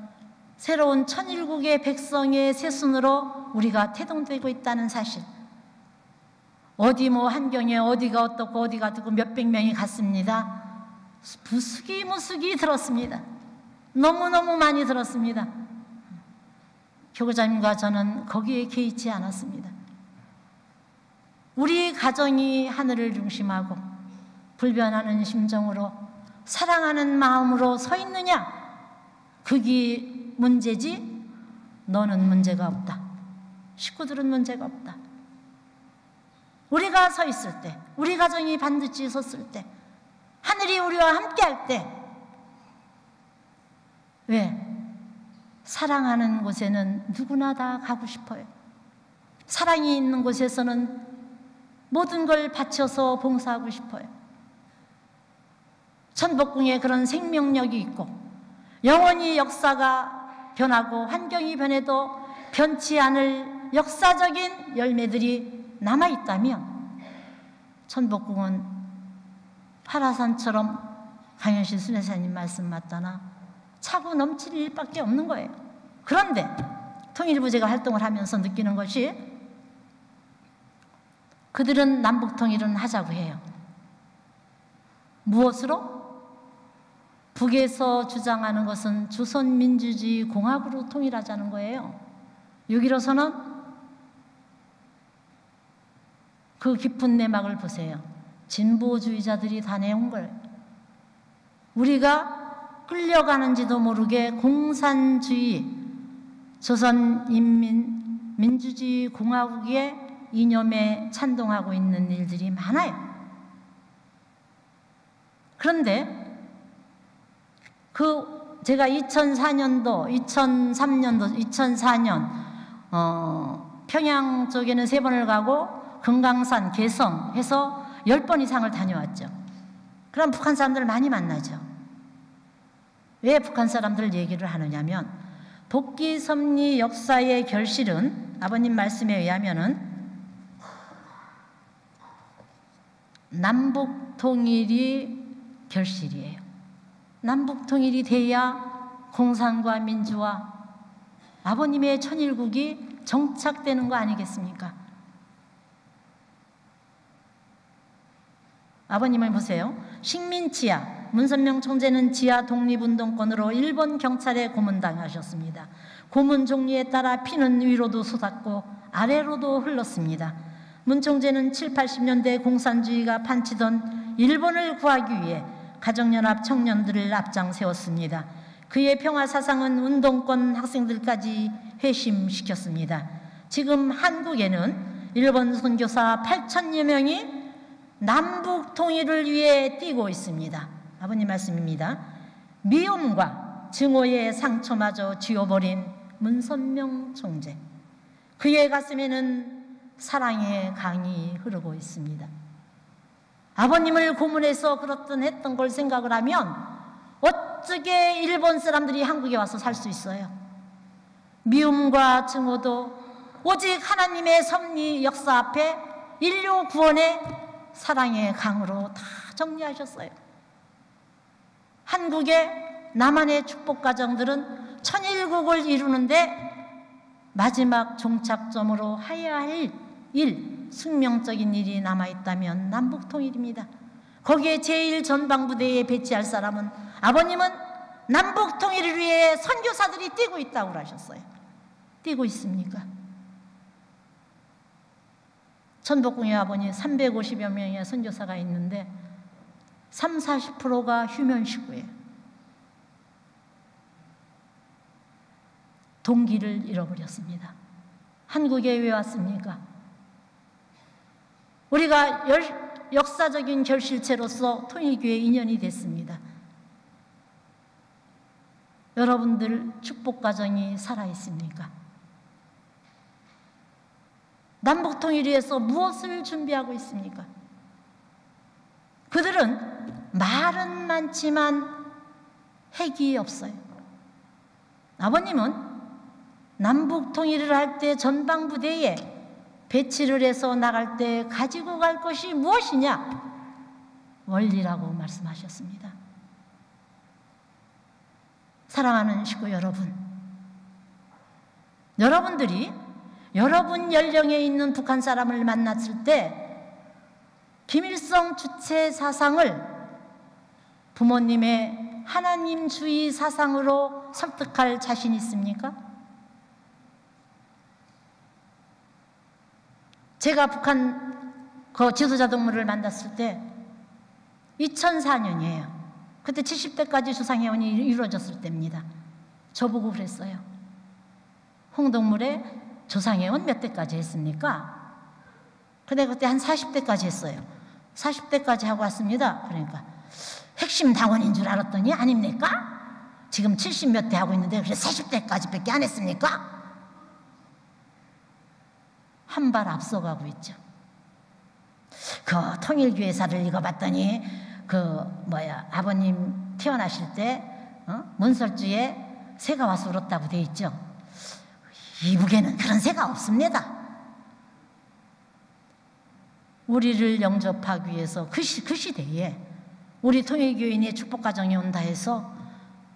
A: 새로운 천일국의 백성의 새순으로 우리가 태동되고 있다는 사실, 어디 뭐 한경에 어디가 어떻고 어디가 어떻고 몇백 명이 갔습니다. 부수기무수기 들었습니다. 너무너무 많이 들었습니다. 교구장님과 저는 거기에 개의치 않았습니다. 우리 가정이 하늘을 중심하고 불변하는 심정으로 사랑하는 마음으로 서 있느냐, 그게 문제지 너는 문제가 없다. 식구들은 문제가 없다. 우리가 서 있을 때, 우리 가정이 반드시 섰을 때, 하늘이 우리와 함께 할 때, 왜? 사랑하는 곳에는 누구나 다 가고 싶어요. 사랑이 있는 곳에서는 모든 걸 바쳐서 봉사하고 싶어요. 천복궁에 그런 생명력이 있고 영원히 역사가 변하고 환경이 변해도 변치 않을 역사적인 열매들이 남아있다면 천복궁은 파라산처럼 강현실 순회사님 말씀 맞다나 차고 넘칠 일밖에 없는 거예요. 그런데 통일부제가 활동을 하면서 느끼는 것이, 그들은 남북통일은 하자고 해요. 무엇으로? 북에서 주장하는 것은 조선민주주의 공화국으로 통일하자는 거예요. 6.15 선언, 그 깊은 내막을 보세요. 진보주의자들이 다 내온 걸 우리가 끌려가는지도 모르게 공산주의, 조선인민민주주의 공화국의 이념에 찬동하고 있는 일들이 많아요. 그런데 제가 2004년도, 2003년도, 2004년 평양 쪽에는 3번을 가고 금강산, 개성 해서 10번 이상을 다녀왔죠. 그럼 북한 사람들을 많이 만나죠. 왜 북한 사람들 얘기를 하느냐면, 복귀 섭리 역사의 결실은 아버님 말씀에 의하면은 남북 통일이 결실이에요. 남북 통일이 돼야 공산과 민주화, 아버님의 천일국이 정착되는 거 아니겠습니까? 아버님을 보세요. 식민지하, 문선명 총재는 지하 독립운동권으로 일본 경찰에 고문당하셨습니다. 고문 종류에 따라 피는 위로도 솟았고 아래로도 흘렀습니다. 문 총재는 7, 80년대 공산주의가 판치던 일본을 구하기 위해 가정연합 청년들을 앞장 세웠습니다. 그의 평화사상은 운동권 학생들까지 회심시켰습니다. 지금 한국에는 일본 선교사 8,000여 명이 남북 통일을 위해 뛰고 있습니다. 아버님 말씀입니다. 미움과 증오의 상처마저 쥐어버린 문선명 총재, 그의 가슴에는 사랑의 강이 흐르고 있습니다. 아버님을 고문해서 그렇든 했던 걸 생각을 하면 어떻게 일본 사람들이 한국에 와서 살 수 있어요? 미움과 증오도 오직 하나님의 섭리 역사 앞에 인류 구원의 사랑의 강으로 다 정리하셨어요. 한국의 남한의 축복 가정들은 천일국을 이루는데 마지막 종착점으로 해야 할 일, 숙명적인 일이 남아있다면 남북통일입니다. 거기에 제1전방부대에 배치할 사람은, 아버님은 남북통일을 위해 선교사들이 뛰고 있다고 하셨어요. 뛰고 있습니까? 천복궁에 아버님 350여 명의 선교사가 있는데 30~40%가 휴면식구예요. 동기를 잃어버렸습니다. 한국에 왜 왔습니까? 우리가 역사적인 결실체로서 통일교회 인연이 됐습니다. 여러분들 축복가정이 살아있습니까? 남북통일을 위해서 무엇을 준비하고 있습니까? 그들은 말은 많지만 핵이 없어요. 아버님은 남북통일을 할 때 전방부대에 배치를 해서 나갈 때 가지고 갈 것이 무엇이냐? 원리라고 말씀하셨습니다. 사랑하는 식구 여러분, 여러분들이 여러분 연령에 있는 북한 사람을 만났을 때 김일성 주체 사상을 부모님의 하나님주의 사상으로 설득할 자신 있습니까? 제가 북한 그 지도자 동무를 만났을 때 2004년이에요. 그때 70대까지 조상회원이 이루어졌을 때입니다. 저보고 그랬어요. 홍동물에 조상회원 몇 대까지 했습니까? 근데 그때 한 40대까지 했어요. 40대까지 하고 왔습니다. 그러니까 핵심 당원인 줄 알았더니 아닙니까? 지금 70 몇 대 하고 있는데 그래 40대까지 밖에 안 했습니까? 한 발 앞서가고 있죠. 그 통일교회사를 읽어봤더니 아버님 태어나실 때 문설주에 새가 와서 울었다고 돼 있죠. 이북에는 그런 새가 없습니다. 우리를 영접하기 위해서 그 시대에 우리 통일교인의 축복가정이 온다 해서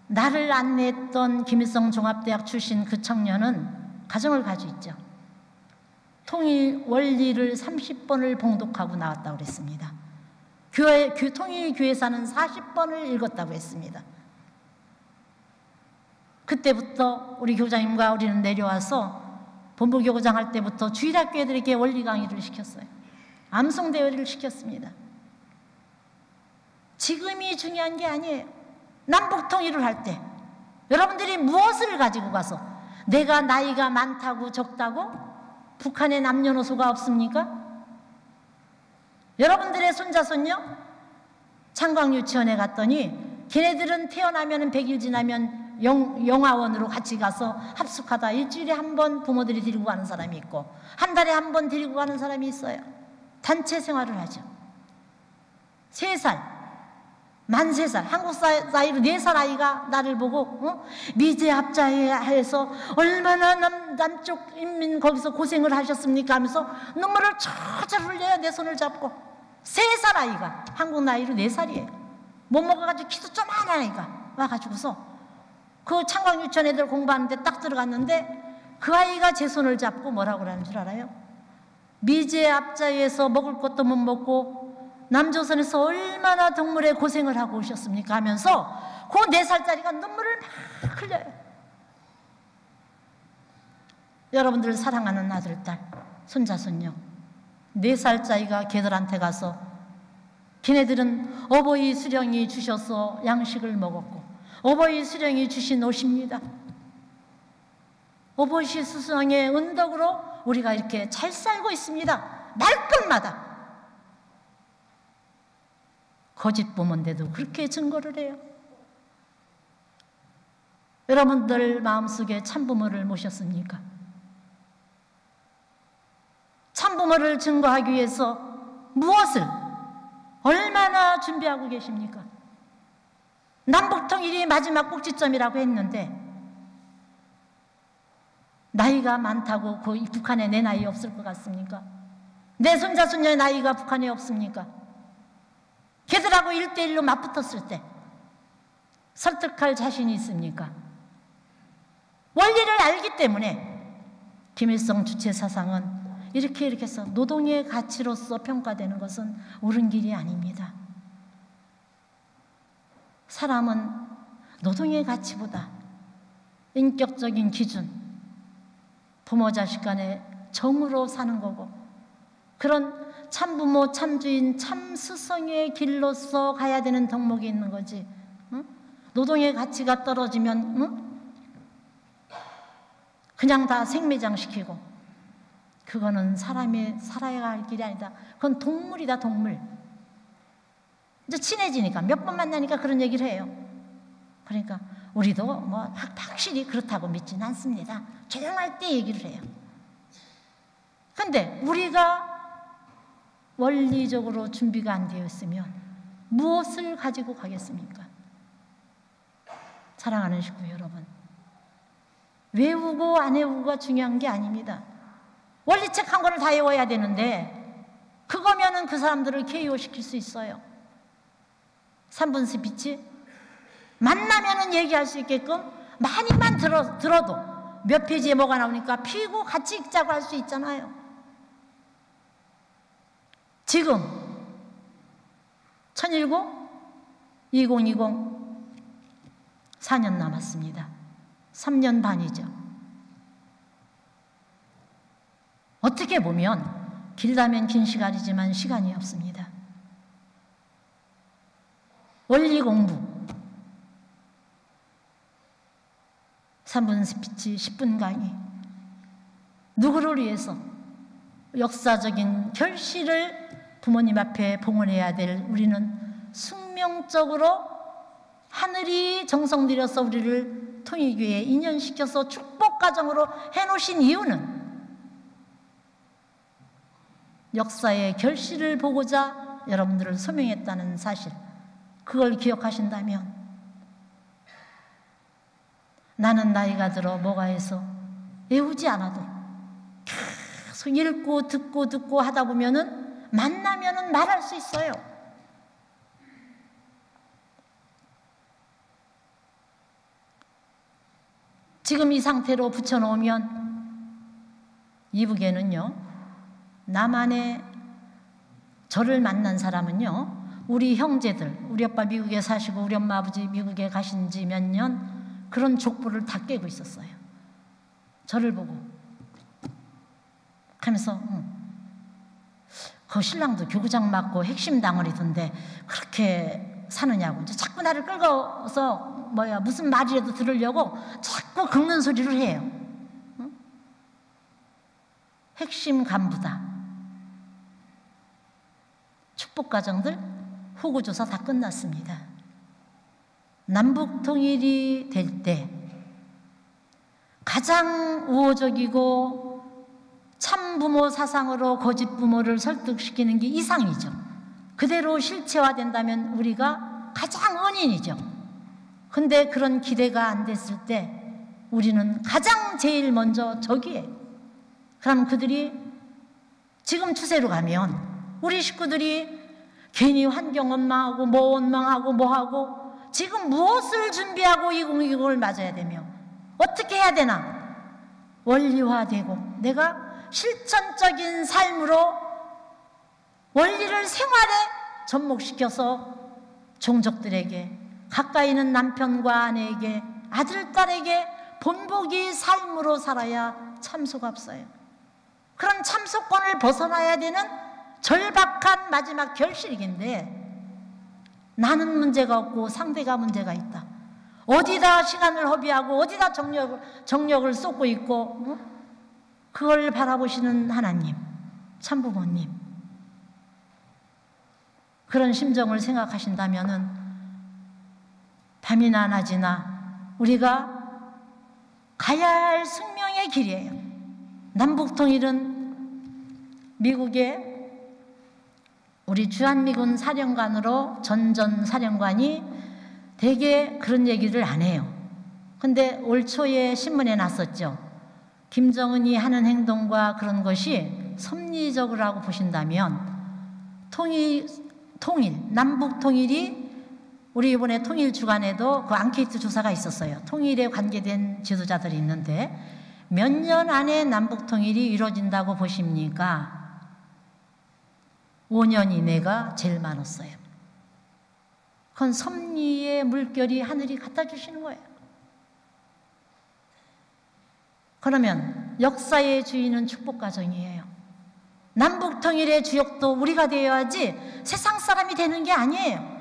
A: 나를 안내했던 김일성 종합대학 출신 그 청년은 가정을 가지고 있죠. 통일 원리를 30번을 봉독하고 나왔다고 그랬습니다. 통일교회사는 40번을 읽었다고 했습니다. 그때부터 우리 교장님과 우리는 내려와서 본부교구장 할 때부터 주일학교 애들에게 원리 강의를 시켰어요. 암송대회를 시켰습니다. 지금이 중요한 게 아니에요. 남북통일을 할 때 여러분들이 무엇을 가지고 가서 내가 나이가 많다고 적다고 북한에 남녀노소가 없습니까? 여러분들의 손자 손녀 창광유치원에 갔더니 걔네들은 태어나면 100일 지나면 영화원으로 같이 가서 합숙하다 일주일에 한 번 부모들이 데리고 가는 사람이 있고 한 달에 한 번 데리고 가는 사람이 있어요. 단체 생활을 하죠. 3살 만 3살, 한국 나이로 4살 아이가 나를 보고 미제합자해서 얼마나 남쪽 인민 거기서 고생을 하셨습니까 하면서 눈물을 철철 흘려요. 내 손을 잡고 3살 아이가 한국 나이로 4살이에요. 못 먹어가지고 키도 조그만 아이가 와가지고서 그 창광유치원 애들 공부하는데 딱 들어갔는데 그 아이가 제 손을 잡고 뭐라고 하는 줄 알아요? 미제합자에서 먹을 것도 못 먹고 남조선에서 얼마나 동물의 고생을 하고 오셨습니까 하면서 그 4살짜리가 눈물을 막 흘려요. 여러분들 사랑하는 아들, 딸, 손자, 손녀 4살짜리가 걔들한테 가서 걔네들은 어버이 수령이 주셔서 양식을 먹었고 어버이 수령이 주신 옷입니다. 어버이 수령의 은덕으로 우리가 이렇게 잘 살고 있습니다. 말끝마다 거짓 부모인데도 그렇게 증거를 해요. 여러분들 마음속에 참부모를 모셨습니까? 참부모를 증거하기 위해서 무엇을 얼마나 준비하고 계십니까? 남북통일이 마지막 꼭지점이라고 했는데 나이가 많다고 그 북한에 내 나이 없을 것 같습니까? 내 손자 손녀의 나이가 북한에 없습니까? 걔들하고 1대1로 맞붙었을 때 설득할 자신이 있습니까? 원리를 알기 때문에 김일성 주체 사상은 이렇게 해서 노동의 가치로서 평가되는 것은 옳은 길이 아닙니다. 사람은 노동의 가치보다 인격적인 기준, 부모 자식 간의 정으로 사는 거고 그런 참부모, 참주인, 참스성의 길로서 가야 되는 덕목이 있는 거지. 응? 노동의 가치가 떨어지면 응? 그냥 다 생매장시키고, 그거는 사람이 살아야 할 길이 아니다. 그건 동물이다, 동물. 이제 친해지니까 몇 번 만나니까 그런 얘기를 해요. 그러니까 우리도 뭐 확실히 그렇다고 믿지는 않습니다. 조용할 때 얘기를 해요. 근데 우리가 원리적으로 준비가 안 되어 있으면 무엇을 가지고 가겠습니까? 사랑하는 식구 여러분, 외우고 안 외우고가 중요한 게 아닙니다. 원리책 한 권을 다 외워야 되는데 그거면은 그 사람들을 KO시킬 수 있어요. 3분 스피치 만나면은 얘기할 수 있게끔 많이만 들어도 몇 페이지에 뭐가 나오니까 피고 같이 읽자고 할 수 있잖아요. 지금 1019, 2020 4년 남았습니다. 3년 반이죠. 어떻게 보면 길다면 긴 시간이지만 시간이 없습니다. 원리 공부 3분 스피치, 10분 강의, 누구를 위해서 역사적인 결실을 부모님 앞에 봉헌해야 될 우리는 숙명적으로 하늘이 정성 들여서 우리를 통일교회에 인연시켜서 축복가정으로 해놓으신 이유는 역사의 결실을 보고자 여러분들을 소명했다는 사실, 그걸 기억하신다면 나는 나이가 들어 뭐가 해서 외우지 않아도 계속 읽고 듣고 하다 보면은 만나면은 말할 수 있어요. 지금 이 상태로 붙여놓으면 이북에는요, 남한에 저를 만난 사람은요, 우리 형제들, 우리 아빠 미국에 사시고 우리 엄마 아버지 미국에 가신 지 몇 년 그런 족보를 다 깨고 있었어요. 저를 보고 하면서 그 신랑도 교구장 맞고 핵심 덩어리던데 그렇게 사느냐고 이제 자꾸 나를 끌어서 무슨 말이라도 들으려고 자꾸 긁는 소리를 해요. 응? 핵심 간부다. 축복가정들 호구조사 다 끝났습니다. 남북 통일이 될 때 가장 우호적이고 참부모 사상으로 거짓 부모를 설득시키는 게 이상이죠. 그대로 실체화된다면 우리가 가장 은인이죠. 근데 그런 기대가 안 됐을 때 우리는 가장 제일 먼저 적이에요. 그럼 그들이 지금 추세로 가면 우리 식구들이 괜히 환경 원망하고 뭐 원망하고 뭐하고 지금 무엇을 준비하고 2020을 맞아야 되며 어떻게 해야 되나 원리화되고 내가 실천적인 삶으로 원리를 생활에 접목시켜서 종족들에게, 가까이 있는 남편과 아내에게, 아들, 딸에게 본보기 삶으로 살아야 참소가 없어요. 그런 참소권을 벗어나야 되는 절박한 마지막 결실인데 나는 문제가 없고 상대가 문제가 있다. 어디다 시간을 허비하고 어디다 정력을 쏟고 있고 그걸 바라보시는 하나님, 참부모님, 그런 심정을 생각하신다면은 밤이나 낮이나 우리가 가야 할 숙명의 길이에요. 남북통일은 미국의 우리 주한미군 사령관으로 전전 사령관이 되게 그런 얘기를 안 해요. 근데 올 초에 신문에 났었죠. 김정은이 하는 행동과 그런 것이 섭리적이라고 보신다면 남북 통일이 우리 이번에 통일 주간에도 그 앙케이트 조사가 있었어요. 통일에 관계된 지도자들이 있는데 몇 년 안에 남북 통일이 이루어진다고 보십니까? 5년 이내가 제일 많았어요. 그건 섭리의 물결이 하늘이 갖다 주시는 거예요. 그러면 역사의 주인은 축복가정이에요. 남북 통일의 주역도 우리가 되어야지 세상 사람이 되는 게 아니에요.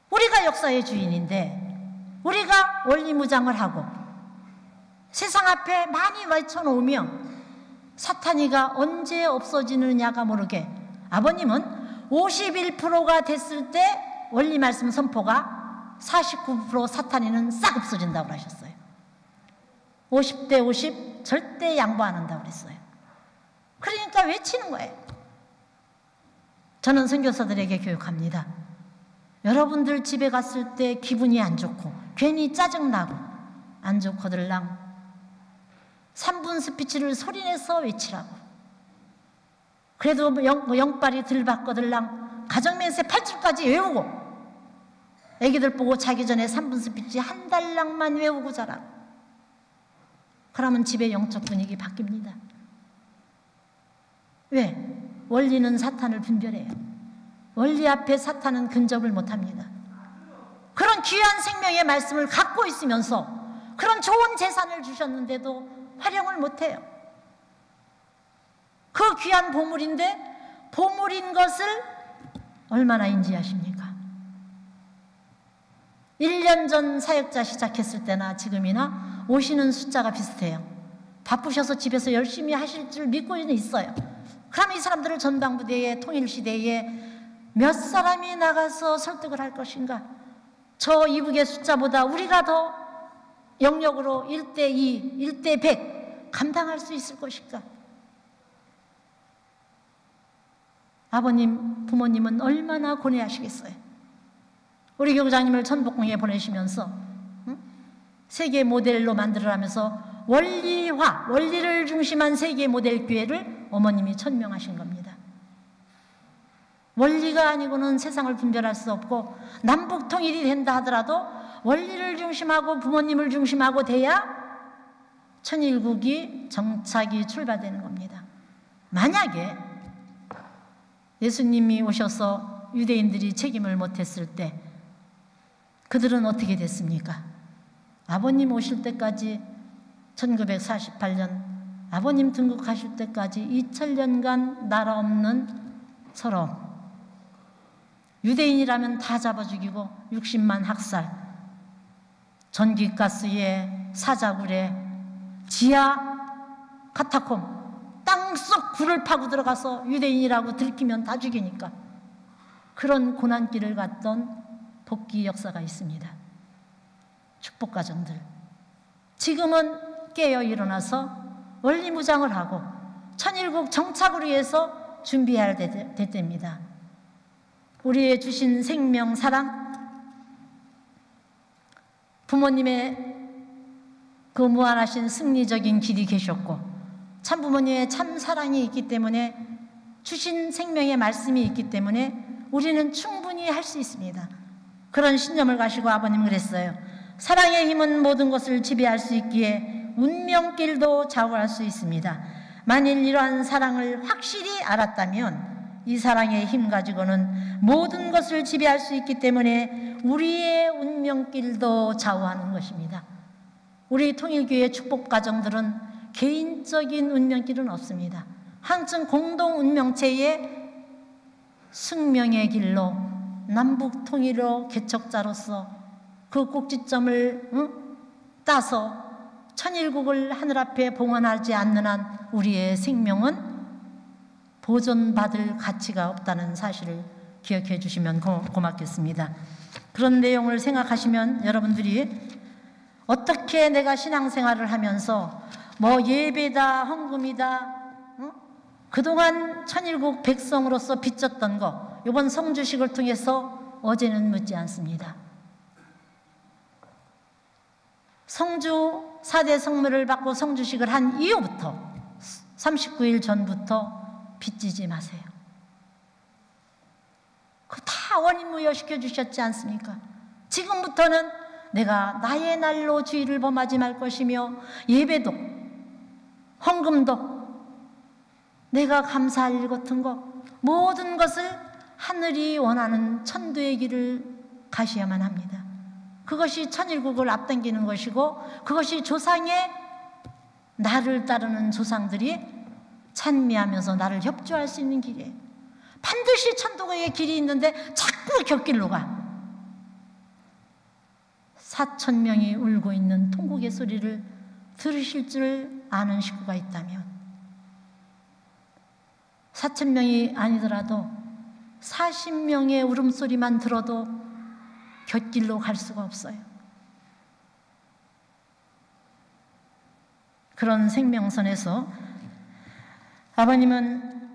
A: 우리가 역사의 주인인데 우리가 원리무장을 하고 세상 앞에 많이 외쳐놓으면 사탄이가 언제 없어지느냐가 모르게, 아버님은 51%가 됐을 때 원리 말씀 선포가 49% 사탄이는 싹 없어진다고 하셨어요. 50대 50 절대 양보 안 한다고 그랬어요. 그러니까 외치는 거예요. 저는 선교사들에게 교육합니다. 여러분들 집에 갔을 때 기분이 안 좋고 괜히 짜증나고 안 좋거들랑 3분 스피치를 소리내서 외치라고. 그래도 영빨이 들 받거들랑 가정맹세 8줄까지 외우고, 애기들 보고 자기 전에 3분 스피치 한 달랑만 외우고 자라고. 그러면 집의 영적 분위기 바뀝니다. 왜? 원리는 사탄을 분별해요. 원리 앞에 사탄은 근접을 못합니다. 그런 귀한 생명의 말씀을 갖고 있으면서 그런 좋은 재산을 주셨는데도 활용을 못해요. 그 귀한 보물인데 보물인 것을 얼마나 인지하십니까? 1년 전 사역자 시작했을 때나 지금이나 오시는 숫자가 비슷해요. 바쁘셔서 집에서 열심히 하실 줄 믿고는 있어요. 그럼 이 사람들을 전방부대에, 통일시대에 몇 사람이 나가서 설득을 할 것인가? 저 이북의 숫자보다 우리가 더 영역으로 1:2, 1:100 감당할 수 있을 것인가? 아버님, 부모님은 얼마나 고뇌하시겠어요? 우리 교장님을 천복궁에 보내시면서 세계 모델로 만들어가면서 원리화, 원리를 중심한 세계 모델 교회를 어머님이 천명하신 겁니다. 원리가 아니고는 세상을 분별할 수 없고, 남북 통일이 된다 하더라도 원리를 중심하고 부모님을 중심하고 돼야 천일국이 정착이 출발되는 겁니다. 만약에 예수님이 오셔서 유대인들이 책임을 못했을 때 그들은 어떻게 됐습니까? 아버님 오실 때까지 1948년 아버님 등극하실 때까지 2000년간 나라 없는 서러움, 유대인이라면 다 잡아 죽이고 60만 학살, 전기가스에 사자굴에 지하 카타콤 땅속 굴을 파고 들어가서 유대인이라고 들키면 다 죽이니까 그런 고난길을 갔던 복귀 역사가 있습니다. 축복가정들 지금은 깨어 일어나서 원리무장을 하고 천일국 정착을 위해서 준비해야 될 때입니다. 우리의 주신 생명, 사랑, 부모님의 그 무한하신 승리적인 길이 계셨고 참부모님의 참 사랑이 있기 때문에 주신 생명의 말씀이 있기 때문에 우리는 충분히 할 수 있습니다. 그런 신념을 가지고 아버님은 그랬어요. 사랑의 힘은 모든 것을 지배할 수 있기에 운명길도 좌우할 수 있습니다. 만일 이러한 사랑을 확실히 알았다면 이 사랑의 힘 가지고는 모든 것을 지배할 수 있기 때문에 우리의 운명길도 좌우하는 것입니다. 우리 통일교회 축복가정들은 개인적인 운명길은 없습니다. 한층 공동 운명체의 숙명의 길로 남북 통일로 개척자로서 그 꼭지점을 따서 천일국을 하늘 앞에 봉헌하지 않는 한 우리의 생명은 보존받을 가치가 없다는 사실을 기억해 주시면 고맙겠습니다. 그런 내용을 생각하시면 여러분들이 어떻게 내가 신앙생활을 하면서 뭐 예배다, 헌금이다, 그동안 천일국 백성으로서 빚졌던 거 이번 성주식을 통해서 어제는 묻지 않습니다. 성주 4대 성묘를 받고 성주식을 한 이후부터 39일 전부터 빚지지 마세요. 그거 다 원인무효시켜 주셨지 않습니까? 지금부터는 내가 나의 날로 주의를 범하지 말 것이며 예배도 헌금도 내가 감사할 일 같은 거 모든 것을 하늘이 원하는 천도의 길을 가셔야만 합니다. 그것이 천일국을 앞당기는 것이고 그것이 조상의 나를 따르는 조상들이 찬미하면서 나를 협조할 수 있는 길이에요. 반드시 천국의 길이 있는데 자꾸 곁길로 가. 4,000명이 울고 있는 통곡의 소리를 들으실 줄 아는 식구가 있다면, 4,000명이 아니더라도 40명의 울음소리만 들어도 곁길로 갈 수가 없어요. 그런 생명선에서 아버님은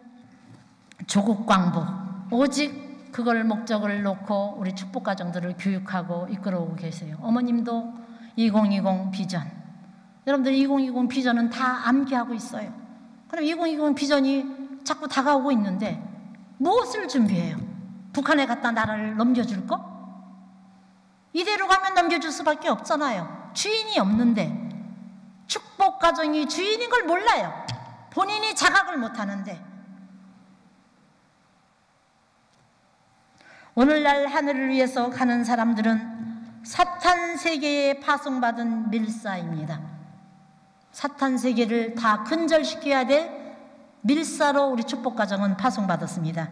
A: 조국 광복, 오직 그걸 목적을 놓고 우리 축복가정들을 교육하고 이끌어오고 계세요. 어머님도 2020 비전, 여러분들 2020 비전은 다 암기하고 있어요. 그럼 2020 비전이 자꾸 다가오고 있는데 무엇을 준비해요? 북한에 갖다 나라를 넘겨줄 거? 이대로 가면 넘겨줄 수밖에 없잖아요. 주인이 없는데, 축복가정이 주인인 걸 몰라요. 본인이 자각을 못하는데. 오늘날 하늘을 위해서 가는 사람들은 사탄 세계에 파송받은 밀사입니다. 사탄 세계를 다 근절시켜야 될 밀사로 우리 축복가정은 파송받았습니다.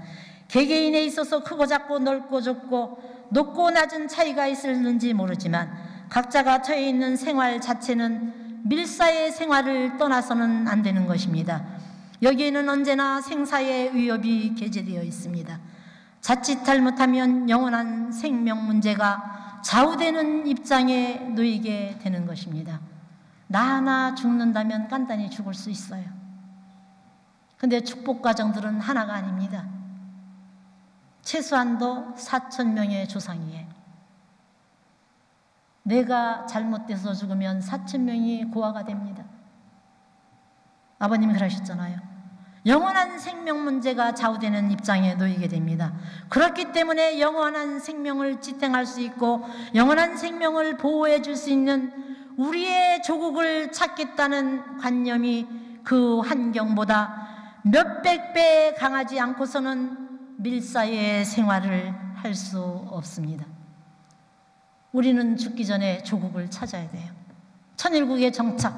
A: 개개인에 있어서 크고 작고 넓고 좁고 높고 낮은 차이가 있을는지 모르지만 각자가 처해 있는 생활 자체는 밀사의 생활을 떠나서는 안 되는 것입니다. 여기에는 언제나 생사의 위협이 게재되어 있습니다. 자칫 잘못하면 영원한 생명 문제가 좌우되는 입장에 놓이게 되는 것입니다. 나 하나 죽는다면 간단히 죽을 수 있어요. 근데 축복가정들은 하나가 아닙니다. 최소한도 4,000명의 조상이에요. 내가 잘못돼서 죽으면 4,000명이 고아가 됩니다. 아버님이 그러셨잖아요. 영원한 생명 문제가 좌우되는 입장에 놓이게 됩니다. 그렇기 때문에 영원한 생명을 지탱할 수 있고 영원한 생명을 보호해 줄 수 있는 우리의 조국을 찾겠다는 관념이 그 환경보다 몇백 배 강하지 않고서는 밀사의 생활을 할 수 없습니다. 우리는 죽기 전에 조국을 찾아야 돼요. 천일국의 정착,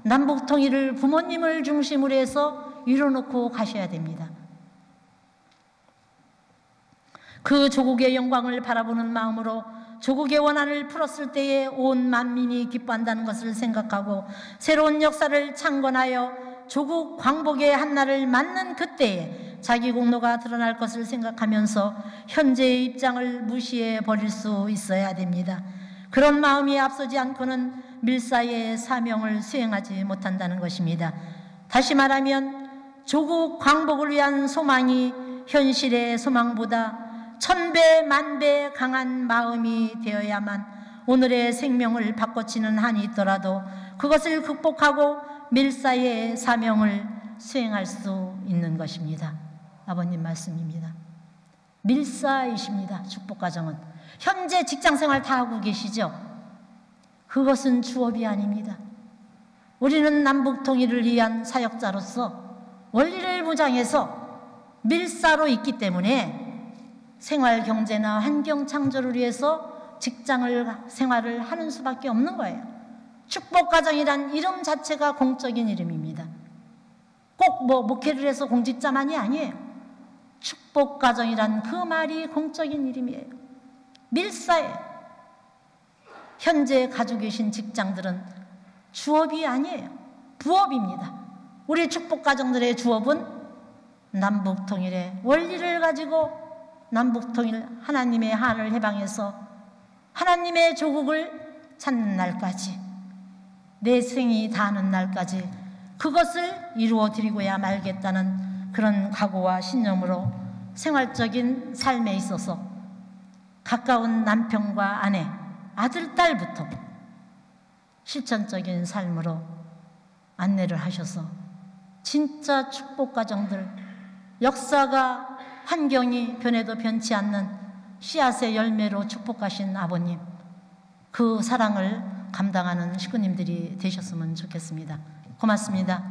A: 남북통일을 부모님을 중심으로 해서 이뤄놓고 가셔야 됩니다. 그 조국의 영광을 바라보는 마음으로 조국의 원한을 풀었을 때에 온 만민이 기뻐한다는 것을 생각하고 새로운 역사를 창건하여 조국 광복의 한날을 맞는 그때에 자기 공로가 드러날 것을 생각하면서 현재의 입장을 무시해 버릴 수 있어야 됩니다. 그런 마음이 앞서지 않고는 밀사의 사명을 수행하지 못한다는 것입니다. 다시 말하면 조국 광복을 위한 소망이 현실의 소망보다 1000배, 10,000배 강한 마음이 되어야만 오늘의 생명을 바꿔치는 한이 있더라도 그것을 극복하고 밀사의 사명을 수행할 수 있는 것입니다. 아버님 말씀입니다. 밀사이십니다. 축복가정은 현재 직장생활 다 하고 계시죠? 그것은 주업이 아닙니다. 우리는 남북통일을 위한 사역자로서 원리를 무장해서 밀사로 있기 때문에 생활 경제나 환경 창조를 위해서 직장을 생활을 하는 수밖에 없는 거예요. 축복가정이란 이름 자체가 공적인 이름입니다. 꼭 목회를 해서 공직자만이 아니에요. 축복가정이란 그 말이 공적인 이름이에요. 밀사예요. 현재 가지고 계신 직장들은 주업이 아니에요. 부업입니다. 우리 축복가정들의 주업은 남북통일의 원리를 가지고 남북통일 하나님의 한을 해방해서 하나님의 조국을 찾는 날까지, 내 생이 다하는 날까지 그것을 이루어 드리고야 말겠다는 그런 각오와 신념으로 생활적인 삶에 있어서 가까운 남편과 아내, 아들, 딸부터 실천적인 삶으로 안내를 하셔서 진짜 축복가정들, 역사가 환경이 변해도 변치 않는 씨앗의 열매로 축복하신 아버님, 그 사랑을 감당하는 식구님들이 되셨으면 좋겠습니다. 고맙습니다.